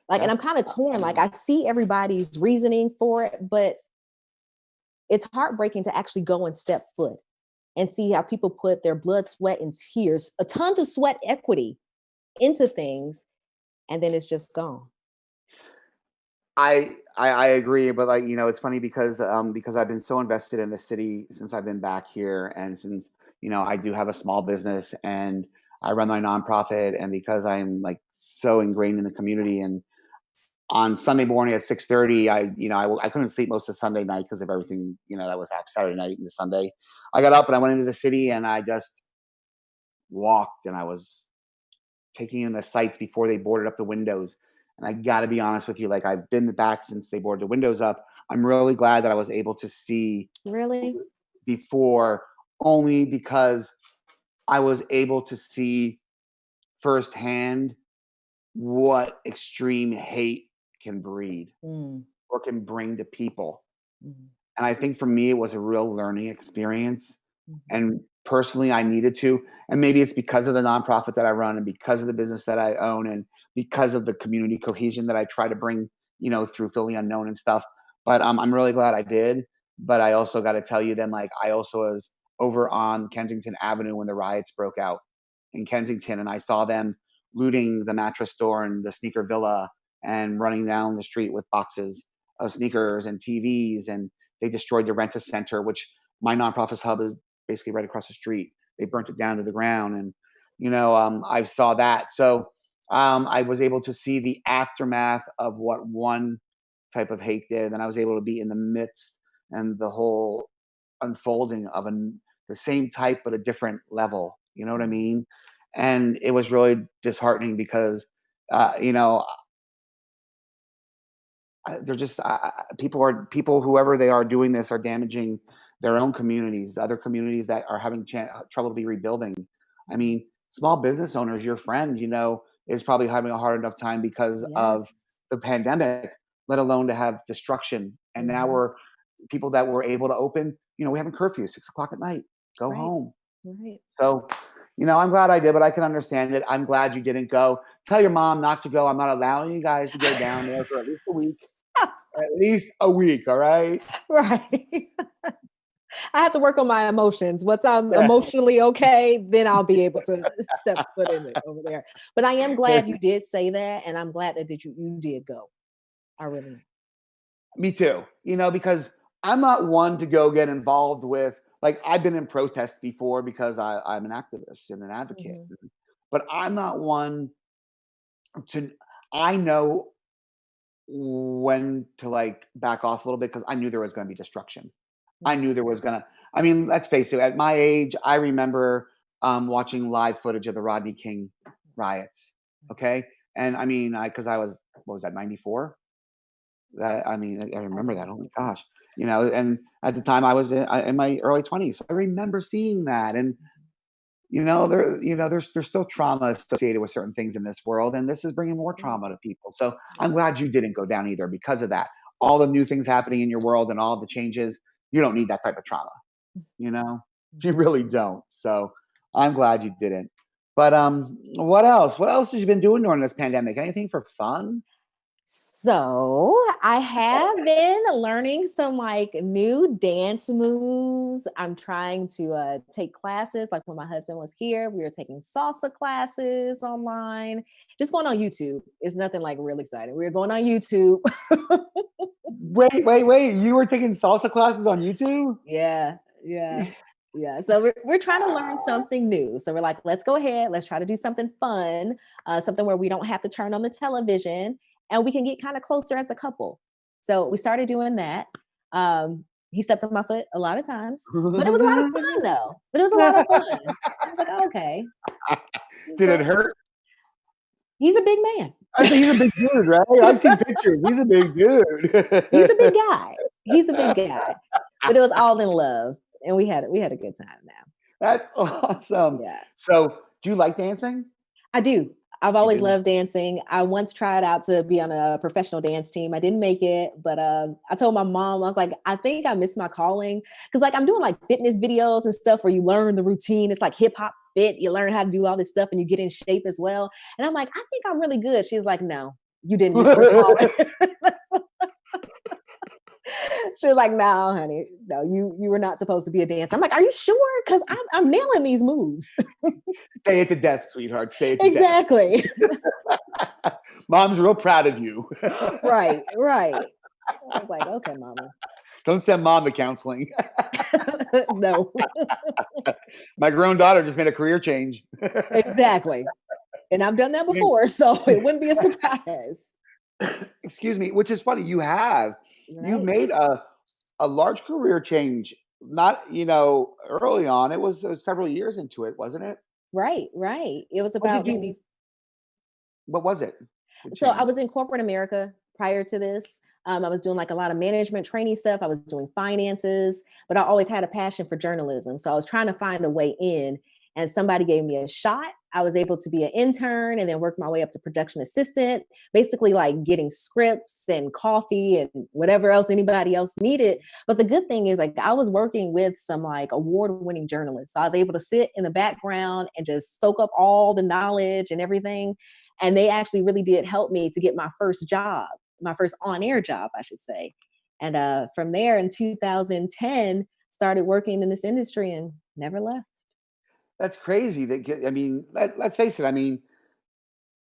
Like, and Yeah. I'm kind of torn. Like, I see everybody's reasoning for it, but it's heartbreaking to actually go and step foot and see how people put their blood, sweat, and tears, a tons of sweat equity into things, and then it's just gone. I agree, but like it's funny because I've been so invested in the city since I've been back here, and since I do have a small business and I run my nonprofit, and because I'm like so ingrained in the community. And on Sunday morning at 6:30, I couldn't sleep most of Sunday night because of everything that was happening Saturday night into Sunday. I got up and I went into the city and I just walked, and I was taking in the sights before they boarded up the windows. And I got to be honest with you, like I've been back since they boarded the windows up. I'm really glad that I was able to see Really? before, only because I was able to see firsthand what extreme hate can breed Mm, or can bring to people. mm, And I think for me, it was a real learning experience. mhm. And personally, I needed to. And maybe it's because of the nonprofit that I run, and because of the business that I own, and because of the community cohesion that I try to bring, through Fill the Unknown and stuff. But I'm really glad I did. But I also got to tell you, then, like, I also was over on Kensington Avenue when the riots broke out in Kensington, and I saw them looting the mattress store and the sneaker villa and running down the street with boxes of sneakers and TVs, and they destroyed the Rent a Center, which my nonprofit's hub is basically right across the street. They burnt it down to the ground, and I saw that. So I was able to see the aftermath of what one type of hate did, and I was able to be in the midst and the whole unfolding of the same type but a different level. You know what I mean? And it was really disheartening because uh, you know they're just people, whoever they are doing this, are damaging their own communities, the other communities that are having trouble to be rebuilding. I mean, small business owners, your friend, is probably having a hard enough time because of Yes. the pandemic, let alone to have destruction. And now Mhm. we're people that were able to open. We have a curfew, 6 o'clock at night. Go Right. home. Right. So, I'm glad I did, but I can understand it. I'm glad you didn't go. Tell your mom not to go. I'm not allowing you guys to go down there for at least a week. At least a week, all right? Right. I have to work on my emotions. Once I'm Yeah. emotionally okay, then I'll be able to step foot in it over there. But I am glad you did say that, and I'm glad that you did go. I really am. Me too. Because I'm not one to go get involved with, like, I've been in protests before because I'm an activist and an advocate, Mhm. but I'm not one to. I know when to like back off a little bit because I knew there was going to be destruction. I Mhm. knew there was gonna. I mean, let's face it. At my age, I remember watching live footage of the Rodney King riots. Okay, and I mean, because I was, what was that, 94? I I remember that. know. Oh my gosh. And at the time I was in my early 20s. So I remember seeing that. And there's still trauma associated with certain things in this world, and this is bringing more Yes, it trauma is. to people. So I'm Yes. glad you didn't go down either because of that. All the new things happening in your world and all the changes, you don't need that type of trauma. You know, you Mhm. really don't. So I'm glad you didn't. But what else? What else have you been doing during this pandemic? Anything for fun? So I have been learning some like new dance moves. I'm trying to take classes. Like when my husband was here, we were taking salsa classes online. Just going on YouTube. It's nothing like real exciting. We were going on YouTube. Wait. You were taking salsa classes on YouTube? Yeah, yeah, yeah. So we're trying to learn something new. So we're like, let's go ahead, let's try to do something fun, something where we don't have to turn on the television and we can get kind of closer as a couple. So we started doing that. He stepped on my foot a lot of times, but it was a lot of fun though. But it was a lot of fun. I was like, oh, okay. Did it So hurt? he's a big man. I think he's a big dude, right? I've seen pictures. He's a big He's a big dude. guy. He's a big guy. But it was all in love, and we had a good time now. That's awesome. Yeah. So, do you like dancing? I do. I've You always do? loved dancing. I once tried out to be on a professional dance team. I didn't make it, but I told my mom, I was like, I think I missed my calling. Cause like I'm doing like fitness videos and stuff where you learn the routine. It's like hip hop fit. You learn how to do all this stuff and you get in shape as well. And I'm like, I think I'm really good. She's like, no, you didn't miss your calling. She was like, no, honey, no, you were not supposed to be a dancer. I'm like, are you sure? Because I'm nailing these moves. Stay at the desk, sweetheart. Stay at the desk. Exactly. Mom's real proud of you. Right, right. I was like, okay, mama. Don't send mom to counseling. No, My grown daughter just made a career change. exactly. And I've done that before, so it wouldn't be a surprise. Excuse me, which is funny. You Right, made a large career change. Not early on. It was several years into it, wasn't it? right, right. It was What about did you? maybe What was it? The so I change. was in corporate America prior to this. I was doing like a lot of management training stuff. I was doing finances, but I always had a passion for journalism. So I was trying to find a way in, and somebody gave me a shot. I was able to be an intern and then work my way up to production assistant, basically like getting scripts and coffee and whatever else anybody else needed. But the good thing is, like, I was working with some like award winning journalists. So I was able to sit in the background and just soak up all the knowledge and everything, and they actually really did help me to get my first job, my first on-air job, I should say. And from there in 2010, started working in this industry and never left. That's crazy. I mean, let's face it. I mean,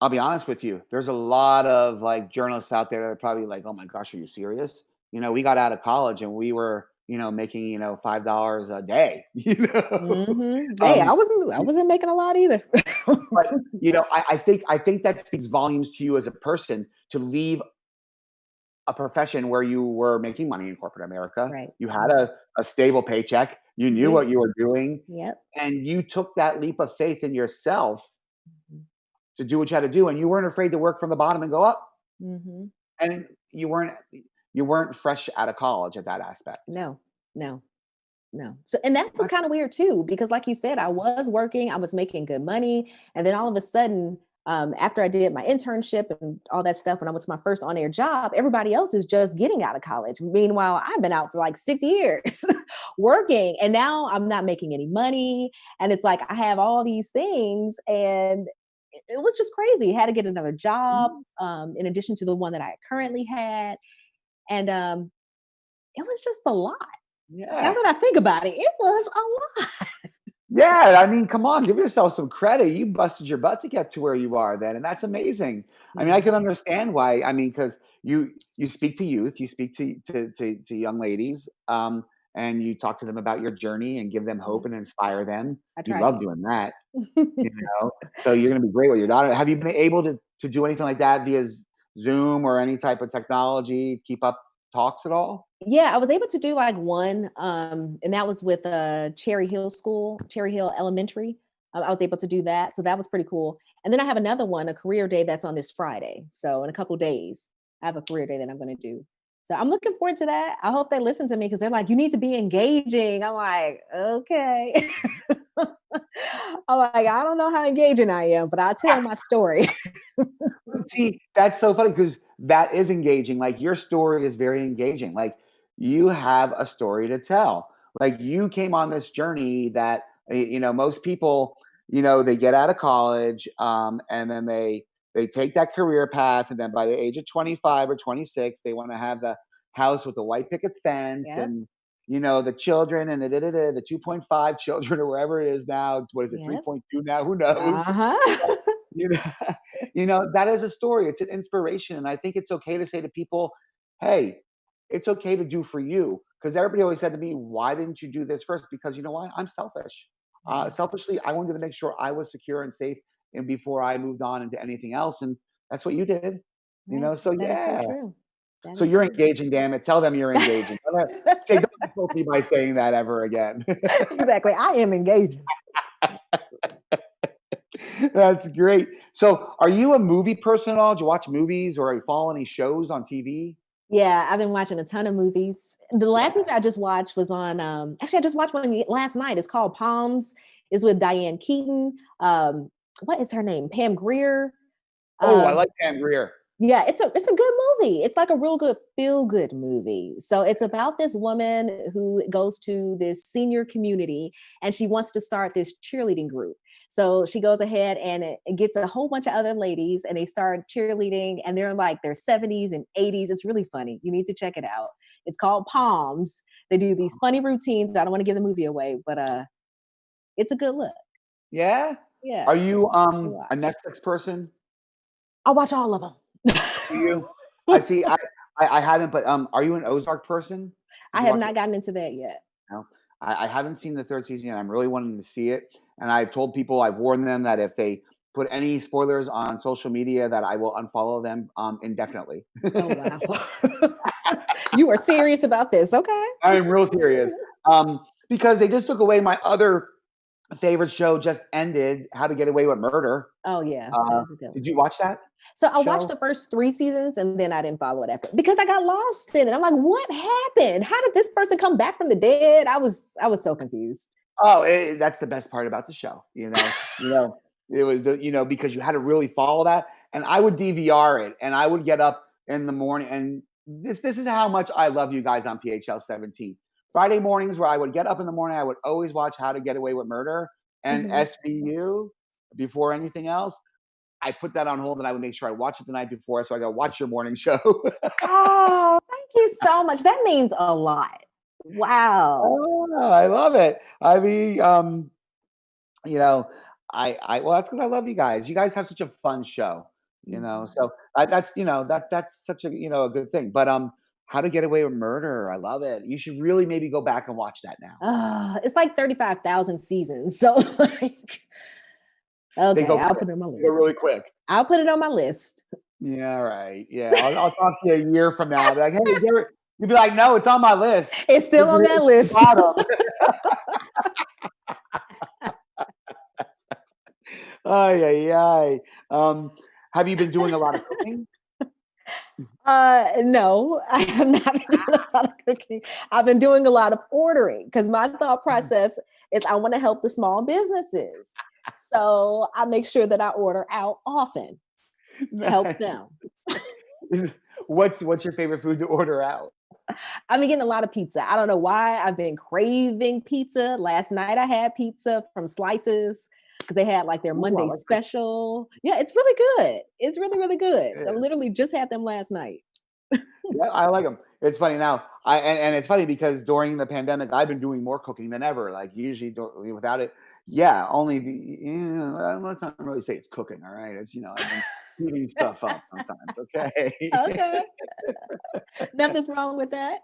I'll be honest with you. There's a lot of like journalists out there that are probably like, "Oh my gosh, are you serious?" We got out of college and we were, making, $5 a day. Hey, Um, I wasn't making a lot either. but I think that speaks volumes to you as a person to leave a profession where you were making money in corporate America. Right. You had Mhm. a stable paycheck. You You knew do. what you were doing, Yep. and you took that leap of faith in yourself Mhm. to do what you had to do, and you weren't afraid to work from the bottom and go up. Mhm. And you weren't fresh out of college at that aspect. No, no. No. So, and that was That's kind of weird too, because like you said, I was working, I was making good money. And then all of a sudden, after I did my internship and all that stuff, when I went to my first on air job, everybody else is just getting out of college. Meanwhile, I've been out for like 6 years working, and now I'm not making any money. And it's like I have all these things, and it was just crazy. I had to get another job in addition to the one that I currently had. And it was just a lot. Now yeah. that I think about it, it was a lot. Yeah, I mean, come on, give yourself some credit. You busted your butt to get to where you are then, and that's amazing. I mean, I Mhm, can understand why. I mean, because you speak to youth, you speak to young ladies, and you talk to them about your journey and give them hope mhm. and inspire them. I You try love to. doing that, you know? So you're gonna be great with your daughter. Have you been able to do anything like that via Zoom or any type of technology, keep up talks at all? Yeah, I was able to do like one, and that was with Cherry Hill School, Cherry Hill Elementary. I was able to do that, so that was pretty cool. And then I have another one, a career day that's on this Friday. So in a couple days, I have a career day that I'm going to do. So I'm looking forward to that. I hope they listen to me because they're like, you need to be engaging. I'm like, okay. I'm like, I don't know how engaging I am, but I'll tell my story. See, that's so funny because that is engaging. Like your story is very engaging. Like you have a story to tell. Like you came on this journey that most people, they get out of college, and then they take that career path, and then by the age of 25 or 26, they want to have the house with the white picket fence Yep. and the children and the 2.5 children or wherever it is now. What is it, Yep. 3.2 now? Who knows? Uh-huh. You know, that is a story. It's an inspiration. And I think it's okay to say to people, hey, it's okay to do for you. Because everybody always said to me, why didn't you do this first? Because you know what? I'm selfish. Right. Selfishly, I wanted to make sure I was secure and safe and before I moved on into anything else. And that's what you did. Right. So That is so yeah. true. That So is you're so engaging, damn it. Tell them you're true. engaging. Say, don't insult me by saying that ever again. Exactly. I am engaging. That's great. So, are you a movie person at all? Do you watch movies or are you follow any shows on TV? Yeah, I've been watching a ton of movies. The Yeah. last movie I just watched was on actually I just watched one last night. It's called Palms. It's with Diane Keaton. What is her name? Pam Grier. Oh, I Uh like Pam Grier. yeah, it's a good movie. It's like a real good feel good movie. So it's about this woman who goes to this senior community and she wants to start this cheerleading group. So she goes ahead and it gets a whole bunch of other ladies and they start cheerleading and they're in like their 70s and 80s. It's really funny. You need to check it out. It's called Palms. They do these funny routines. I don't want to give the movie away, but it's a good look. Yeah. Yeah. Are you to a watch. Netflix person? I'll watch all of them. Do you? I see. I haven't, but are you an Ozark person? I Did you have watch? not gotten into that yet. No, I haven't seen the third season yet. I'm really wanting to see it, and I've told people, I've warned them that if they put any spoilers on social media, that I will unfollow them indefinitely. Oh wow. You are serious about this. Okay. I'm real serious. Because they just took away my other favorite show. Just ended, How to Get Away with Murder. Oh yeah, that Uh, was a good did one. you watch that So I watched show? the first 3 seasons and then I didn't follow it after because I got lost in it. I'm like, what happened? How did this person come back from the dead? I was so confused. Oh, that's the best part about the show. It was because you had to really follow that, and I would DVR it, and I would get up in the morning, and this is how much I love you guys on PHL 17. Friday mornings, where I would get up in the morning, I would always watch How to Get Away with Murder and Mhm. SVU before anything else. I put that on hold, and I would make sure I watch it the night before, so I go watch your morning show. Oh, thank you so much. That means a lot. Wow. Oh, I love it. I mean, you know, well, that's because I love you guys. You guys have such a fun show, Mhm. so that's such a good thing. But How to Get Away with Murder, I love it. You should really maybe go back and watch that now. It's like 35,000 seasons. So like, They okay, go I'll quick. put it on my They go list. really quick. I'll put it on my list. Yeah, right. Yeah, I'll talk to you a year from now. I'll be like, hey, you'll be like, no, it's on my list. It's still on that It's the list. bottom. Ay, ay, ay. Have you been doing a lot of cooking? No, I have not been doing a lot of cooking. I've been doing a lot of ordering because my thought process is I want to help the small businesses. So I make sure that I order out often to help them. What's your favorite food to order out? I've been getting a lot of pizza. I don't know why. I've been craving pizza. Last night I had pizza from Slices because they had like their Ooh, I Monday like that. special. Yeah, it's really good. It's really, really good. So Yeah. literally just had them last night. Yeah, I like them. It's funny now. And it's funny because during the pandemic, I've been doing more cooking than ever. Like usually, without it, yeah, let's not really say it's cooking. All right, it's I've been heating stuff up sometimes. Okay. Okay. Nothing's wrong with that.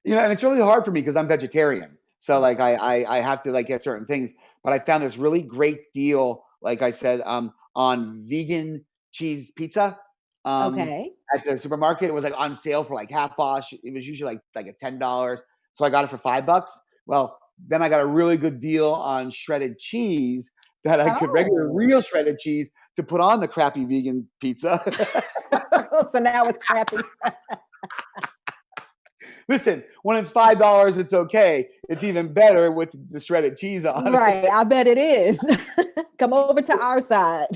And it's really hard for me because I'm vegetarian. So like I have to like get certain things. But I found this really great deal, like I said, on vegan cheese pizza. Um, Okay. at the supermarket. It was like on sale for like half off. It was usually like a $10. So I got it for $5. Well, then I got a really good deal on shredded cheese that I could regular Oh. real shredded cheese to put on the crappy vegan pizza. So now it's crappy. Listen, when it's $5, it's okay. It's even better with the shredded cheese on Right. it. I bet it is. Come over to our side.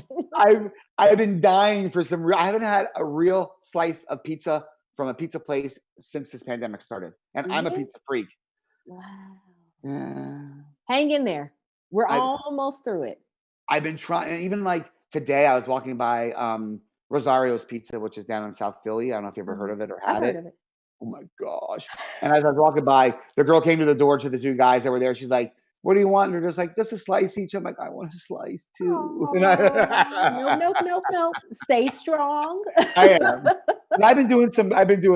I've been dying for some real. I haven't had a real slice of pizza from a pizza place since this pandemic started, and I'm a Really? pizza freak. Wow. Yeah. Hang in there. We're I've almost through it. I've been trying. Even like today, I was walking by Rosario's Pizza, which is down in South Philly. I don't know if you ever heard of it or I've had heard it. of it. Oh my gosh! And as I was walking by, the girl came to the door to the two guys that were there. She's like, "What do you want?" And they're just like, "Just a slice each." I'm like, "I want a slice too." And Oh, nope, nope, nope, nope. Stay strong. I am. And I've been doing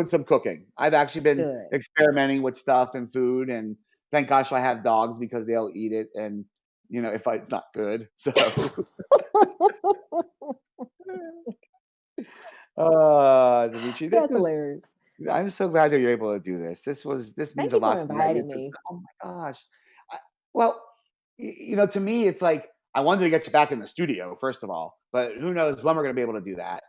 some cooking. I've actually been Good. experimenting with stuff and food, and thank gosh I have dogs because they'll eat it, and if it's not good. So Demetri, That's hilarious. I'm so glad that you're able to do this. This means Thank a you for lot to me that you inviting took. me. Oh my gosh. Well, to me, it's like I wanted to get you back in the studio, first of all, but who knows when we're going to be able to do that,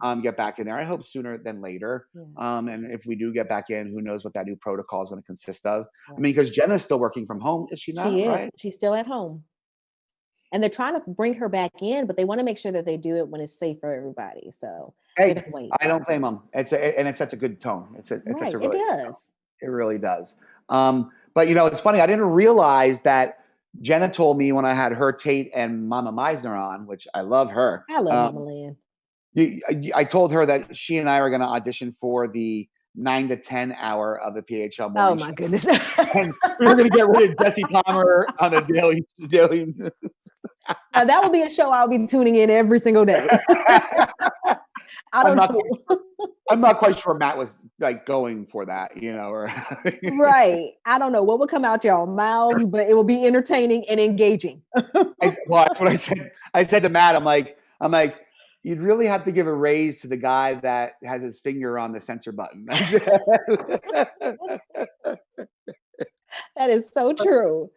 Right. get back in there. I hope sooner than later. Yeah. And if we do get back in, who knows what that new protocol is going to consist of. I Right. mean, because Jenna's still working from home, is she She not, is. right? She's still at home. And they're trying to bring her back in, but they want to make sure that they do it when it's safe for everybody. So they're Hey, gonna wait. I don't blame them. And it sets a good tone. It sets Right. a It really good tone. does. It really does. But it's funny. I didn't realize that Jenna told me when I had her Tate and Mama Meisner on, which I love her. I love Mama Lynn. I told her that she and I are going to audition for the 9 to 10 hour of the PHL Oh morning my show, goodness. and we were going to get rid of Jesse Palmer on the daily. Now that would be a show I'll be tuning in every single day. I don't know. I'm not quite sure Matt was like going for that, or Right. I don't know what will come out your mouths, but it will be entertaining and engaging. Well, that's what I said. I said to Matt, I'm like, you'd really have to give a raise to the guy that has his finger on the censor button. That is so true.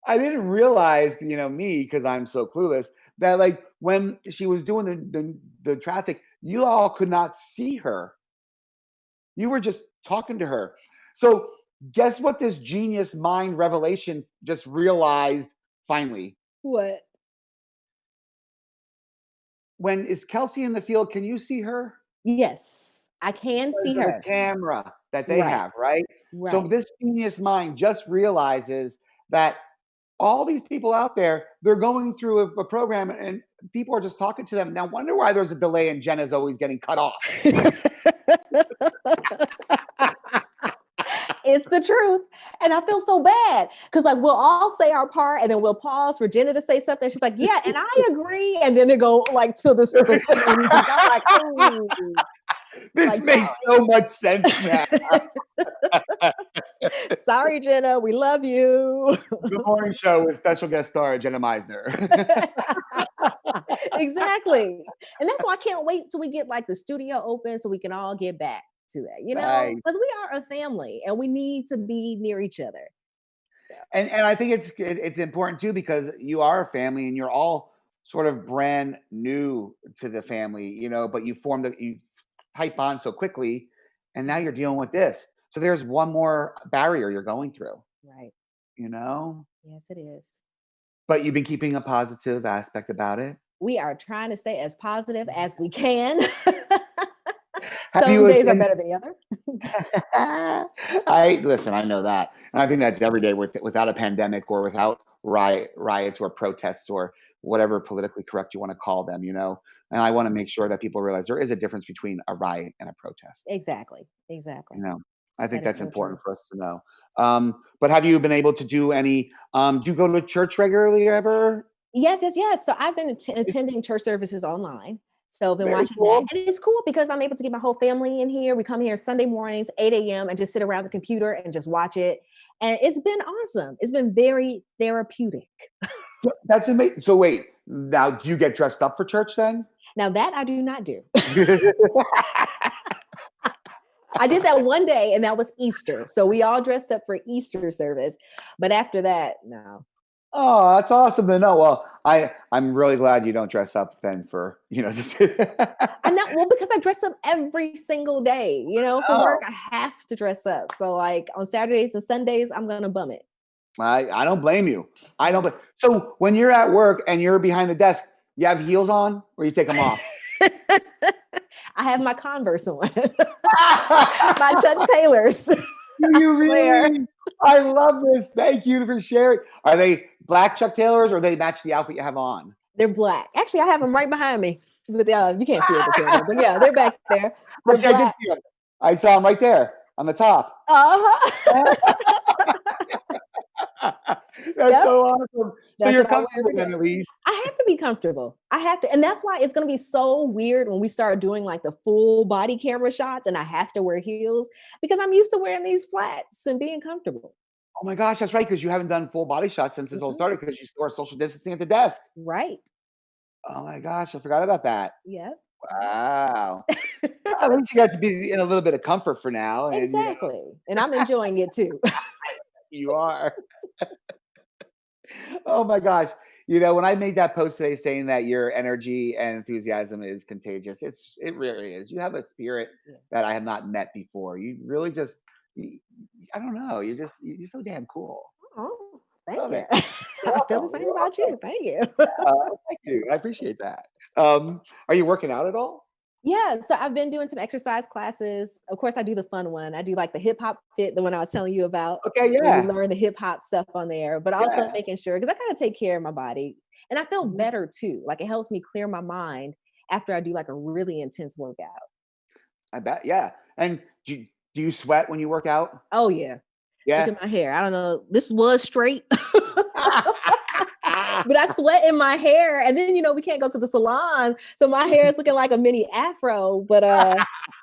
I didn't realize, me, because I'm so clueless, that like when she was doing the traffic, you all could not see her. You were just talking to her. So guess what this genius mind revelation just realized finally? What? When is Kelsey in the field? Can you see her? Yes, I can see The her. camera that they Right. have, right? So Right. this genius mind just realizes that all these people out there, they're going through a program and people are just talking to them. Now, wonder why there's a delay and Jenna's always getting cut off. It's the truth. And I feel so bad because like we'll all say our part and then we'll pause for Jenna to say something. She's like, yeah, and I agree. And then they go like to the I'm like, oh. This Like, makes so much sense now. Sorry, Jenna, we love you. The morning show with special guest star Jenna Meisner. Exactly. And that's why I can't wait till we get like the studio open so we can all get back to it, Nice. because we are a family and we need to be near each other. And I think it's important too because you are a family and you're all sort of brand new to the family, but you type on so quickly, and now you're dealing with this. So there's one more barrier you're going through. Right. Yes, it is. But you've been keeping a positive aspect about it. We are trying to stay as positive as we can. Have Some days are better than the other. I know that. And I think that's every day without a pandemic or without riots or protests or whatever politically correct you want to call them, And I want to make sure that people realize there is a difference between a riot and a protest. Exactly. I think that's so important true. for us to know. But have you been able to do any, do you go to church regularly ever? Yes. So I've been attending church services online. So I've been Very watching cool. that. And it's cool because I'm able to get my whole family in here. We come here Sunday mornings, 8 a.m. and just sit around the computer and just watch it. And it's been awesome. It's been very therapeutic. That's amazing. So wait, now do you get dressed up for church then? Now that I do not do. I did that one day and that was Easter. So we all dressed up for Easter service. But after that, no. Oh, that's awesome to know. Well, I'm really glad you don't dress up then for, just I know, well, because I dress up every single day, for work, Oh, I have to dress up. So like on Saturdays and Sundays, I'm gonna bum it. I don't blame you. I don't Yeah. blame. So when you're at work and you're behind the desk, you have heels on or you take them off? I have my Converse on, my Chuck Taylors. Do I you swear. really? I love this. Thank you for sharing. Are they black Chuck Taylors or they match the outfit you have on? They're black. Actually, I have them right behind me. But you can't see it with the camera, but yeah, they're back there. They're Actually, I did black. see them. I saw them right there on the top. Uh-huh. That's Yep. so awesome. So That's you're what I wear comfortable every then day. at least. I have to be comfortable. I have to, and that's why it's going to be so weird when we start doing like the full body camera shots and I have to wear heels because I'm used to wearing these flats and being comfortable. Oh my gosh, that's right, because you haven't done full body shots since this all Mhm. started because you still are social distancing at the desk. Right. Oh my gosh, I forgot about that. Yep. Wow. At least you got to be in a little bit of comfort for now, and Exactly. And I'm enjoying it too. you are. Oh my gosh. When I made that post today saying that your energy and enthusiasm is contagious, it really is. You have a spirit Yeah. that I have not met before. You really just, you, I don't know. You're so damn cool. Oh, thank Love you. it. You're I feel the welcome. same You're about welcome. you. Thank you. Thank you. I appreciate that. Are you working out at all? Yeah, so I've been doing some exercise classes. Of course, I do the fun one. I do like the hip hop fit, the one I was telling you about, Okay. where you Yeah. learn the hip hop stuff on there, but also Yeah. making sure because I kind of take care of my body and I feel Mhm. better too. Like it helps me clear my mind after I do like a really intense workout. I bet. Yeah. And do you sweat when you work out? Oh, yeah. Look Yeah. at my hair. I don't know. This was straight. But I sweat in my hair, and then we can't go to the salon, so my hair is looking like a mini afro. But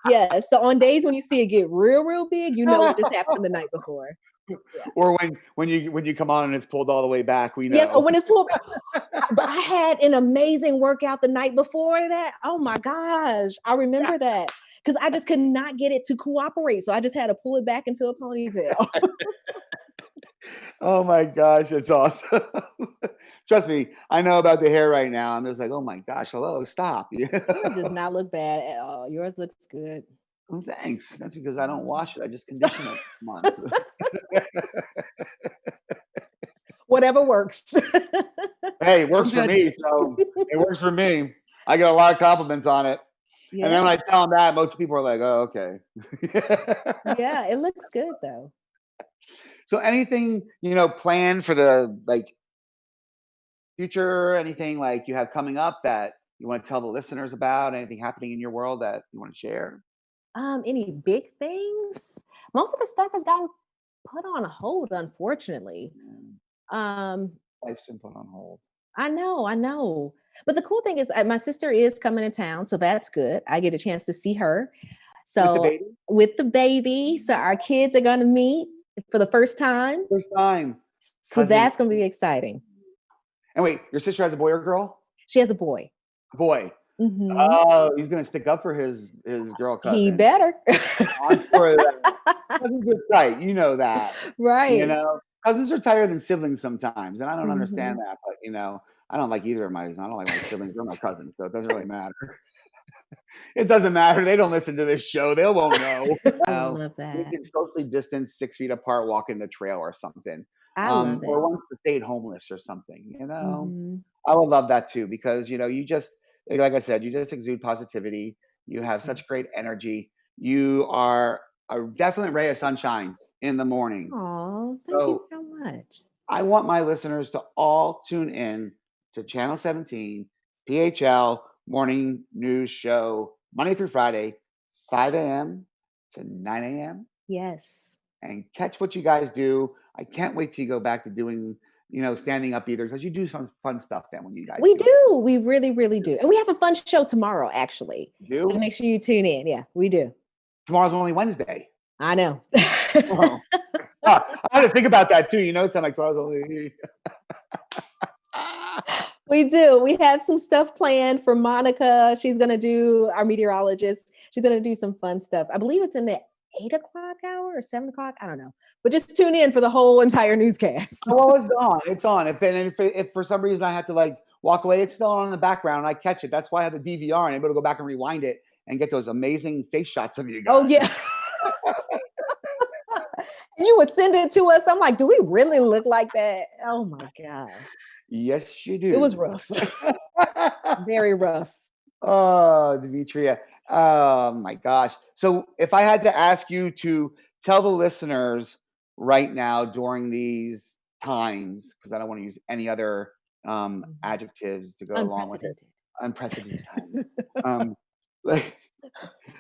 yeah. So on days when you see it get real big, what just happened the night before. Yeah. Or when you come on and it's pulled all the way back, we Yes. Or know. when it's pulled. But I had an amazing workout the night before that. Oh my gosh, I remember that because I just could not get it to cooperate, so I just had to pull it back into a ponytail. Oh my gosh, that's awesome. Trust me, I know about the hair right now. I'm just like, oh my gosh, hello, stop. Yours does not look bad at all. Yours looks good. Well, thanks. That's because I don't Mhm. wash it. I just condition it a month. Whatever works. Hey, it works Don't for judge me, me. so it works for me. I get a lot of compliments on it. And then Yeah, when I tell them that, most people are like, oh, okay. yeah, it looks good though. So anything, planned for the future, anything like you have coming up that you want to tell the listeners about, anything happening in your world that you want to share? Any big things? Most of the stuff has gotten put on hold, unfortunately. Mm, Um, life's been put on hold. I know. But the cool thing is, my sister is coming to town, so that's good. I get a chance to see her. With the So baby? with the baby, so our kids are going to meet for the first time. First time. So Cousin. that's going to be exciting. And wait, your sister has a boy or girl? She has a boy. Boy. Hmm. Oh, he's gonna stick up for his girl He cousin. better. I'm sure of that. Cousins are tight, you know that. You Right. know? Cousins are tighter than siblings sometimes, and I don't understand Hmm. that, but, I don't like either of I don't like my siblings or my cousins, so it doesn't really matter. It doesn't matter, they don't listen to this show, they won't know. I love We that. can socially distance 6 feet apart, walk in the trail or something, I love or it. once stayed homeless or something. Mhm. I would love that too because, you just like I said, you just exude positivity, you have Yeah. such great energy, you are a definite ray of sunshine in the morning. Aw, thank you So, so much. I want my listeners to all tune in to Channel 17 PHL Morning News Show, Monday through Friday, 5 a.m. to 9 a.m. Yes. and catch what you guys do. I can't wait till you go back to doing, standing up either because you do some fun stuff then when you guys We do it. do. We really, really do. And we have a fun show tomorrow, actually. You So do? make sure you tune in. Yeah, we do. Tomorrow's only Wednesday. I know. Oh. I had to think about that too. Sound like tomorrow's only. We do. We have some stuff planned for Monica. She's going to do our meteorologist. She's going to do some fun stuff. I believe it's in the 8 o'clock hour or 7 o'clock. I don't know. But just tune in for the whole entire newscast. Oh, well, it's on. It's on. If for some reason I have to like walk away, it's still on in the background. I catch it. That's why I have the DVR and I'm able to go back and rewind it and get those amazing face shots of you guys. Oh, yeah. And you would send it to us. I'm like, do we really look like that? Oh my God. Yes, you do. It was rough. Very rough. Oh, Demetria. Oh my gosh. So if I had to ask you to tell the listeners right now during these times, because I don't want to use any other adjectives to go along with it. Unprecedented time. Like,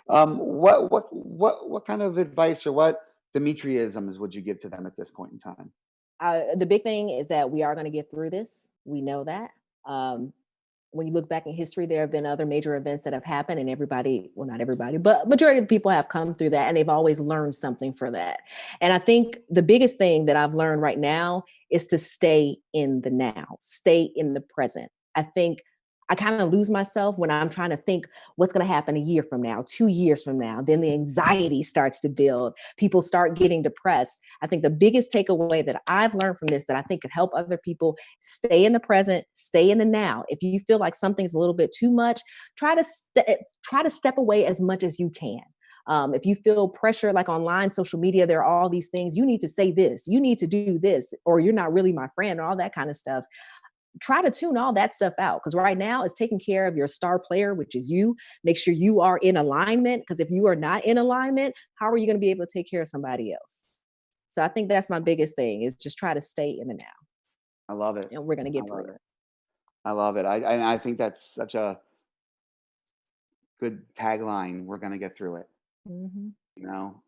what kind of advice or what Demetriaisms would you give to them at this point in time? The big thing is that we are going to get through this. We know that. When you look back in history, there have been other major events that have happened, and everybody, well, not everybody, but majority of the people have come through that, and they've always learned something for that. And I think the biggest thing that I've learned right now is to stay in the now, stay in the present. I think I kind of lose myself when I'm trying to think what's going to happen a year from now, 2 years from now. Then the anxiety starts to build. People start getting depressed. I think the biggest takeaway that I've learned from this that I think could help other people: stay in the present, stay in the now. If you feel like something's a little bit too much, try to step away as much as you can. If you feel pressure, like online, social media, there are all these things. You need to say this, you need to do this, or you're not really my friend, or all that kind of stuff. Try to tune all that stuff out, because right now it's taking care of your star player, which is you. Make sure you are in alignment, because if you are not in alignment, how are you going to be able to take care of somebody else? So I think that's my biggest thing, is just try to stay in the now. I love it. And we're going to get through it. I love it. I think that's such a good tagline. We're going to get through it. Mm-hmm.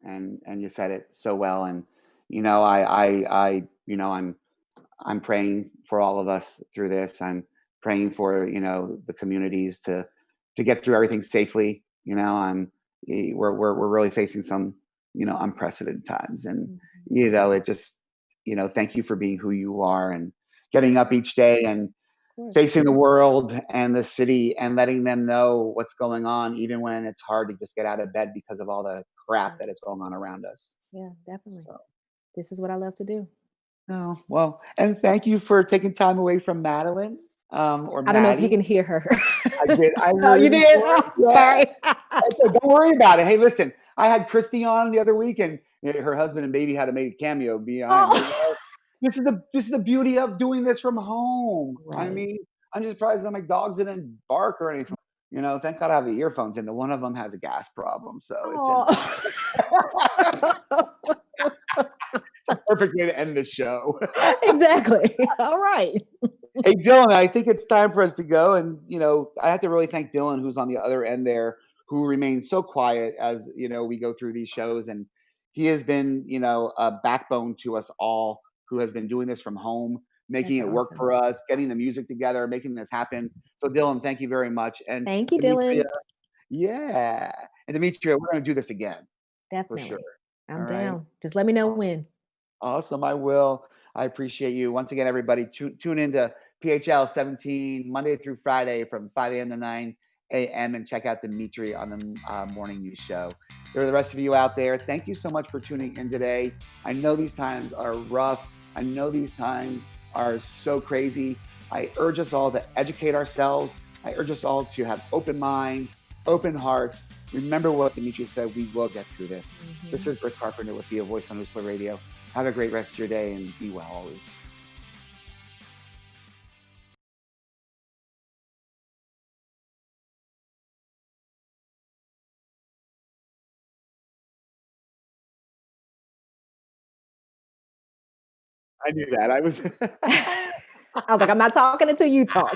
And you said it so well. And I'm praying for all of us through this. I'm praying for the communities to get through everything safely. We're really facing some unprecedented times, and it just thank you for being who you are and getting up each day and facing the world and the city and letting them know what's going on, even when it's hard to just get out of bed because of all the crap that is going on around us. Yeah, definitely. So, this is what I love to do. Oh, well, and thank you for taking time away from Madeline. Or I don't know if you Maddie. can hear her. I did. Oh, you did? Oh, yeah. Sorry. Don't worry about it. Hey, listen, I had Christy on the other week, and her husband and baby had to make a cameo behind. Oh. This is the beauty of doing this from home. Right. I mean, I'm just surprised that my dogs didn't bark or anything. Thank God I have the earphones in. One of them has a gas problem, so it's it's a perfect way to end the show. Exactly. All right. Hey, Dylan, I think it's time for us to go. And, I have to really thank Dylan, who's on the other end there, who remains so quiet as, we go through these shows. And he has been, a backbone to us all, who has been doing this from home, making it work for us, getting the music together, making this happen. So, Dylan, thank you very much. And thank you, Demetria, Dylan. Yeah. And Demetria, we're going to do this again. Definitely. For sure. I'm all down. Right? Just let me know when. Awesome. I will. I appreciate you. Once again, everybody, tune into PHL 17 Monday through Friday from 5 a.m. to 9 a.m. and check out Demetria on the morning news show. There are the rest of you out there. Thank you so much for tuning in today. I know these times are rough. I know these times are so crazy. I urge us all to educate ourselves. I urge us all to have open minds, open hearts. Remember what Demetria said, we will get through this. Mm-hmm. This is Britt Carpenter with Be a Voice on Whistler Radio. Have a great rest of your day and be well always. I knew that. I was like, I'm not talking until you talk.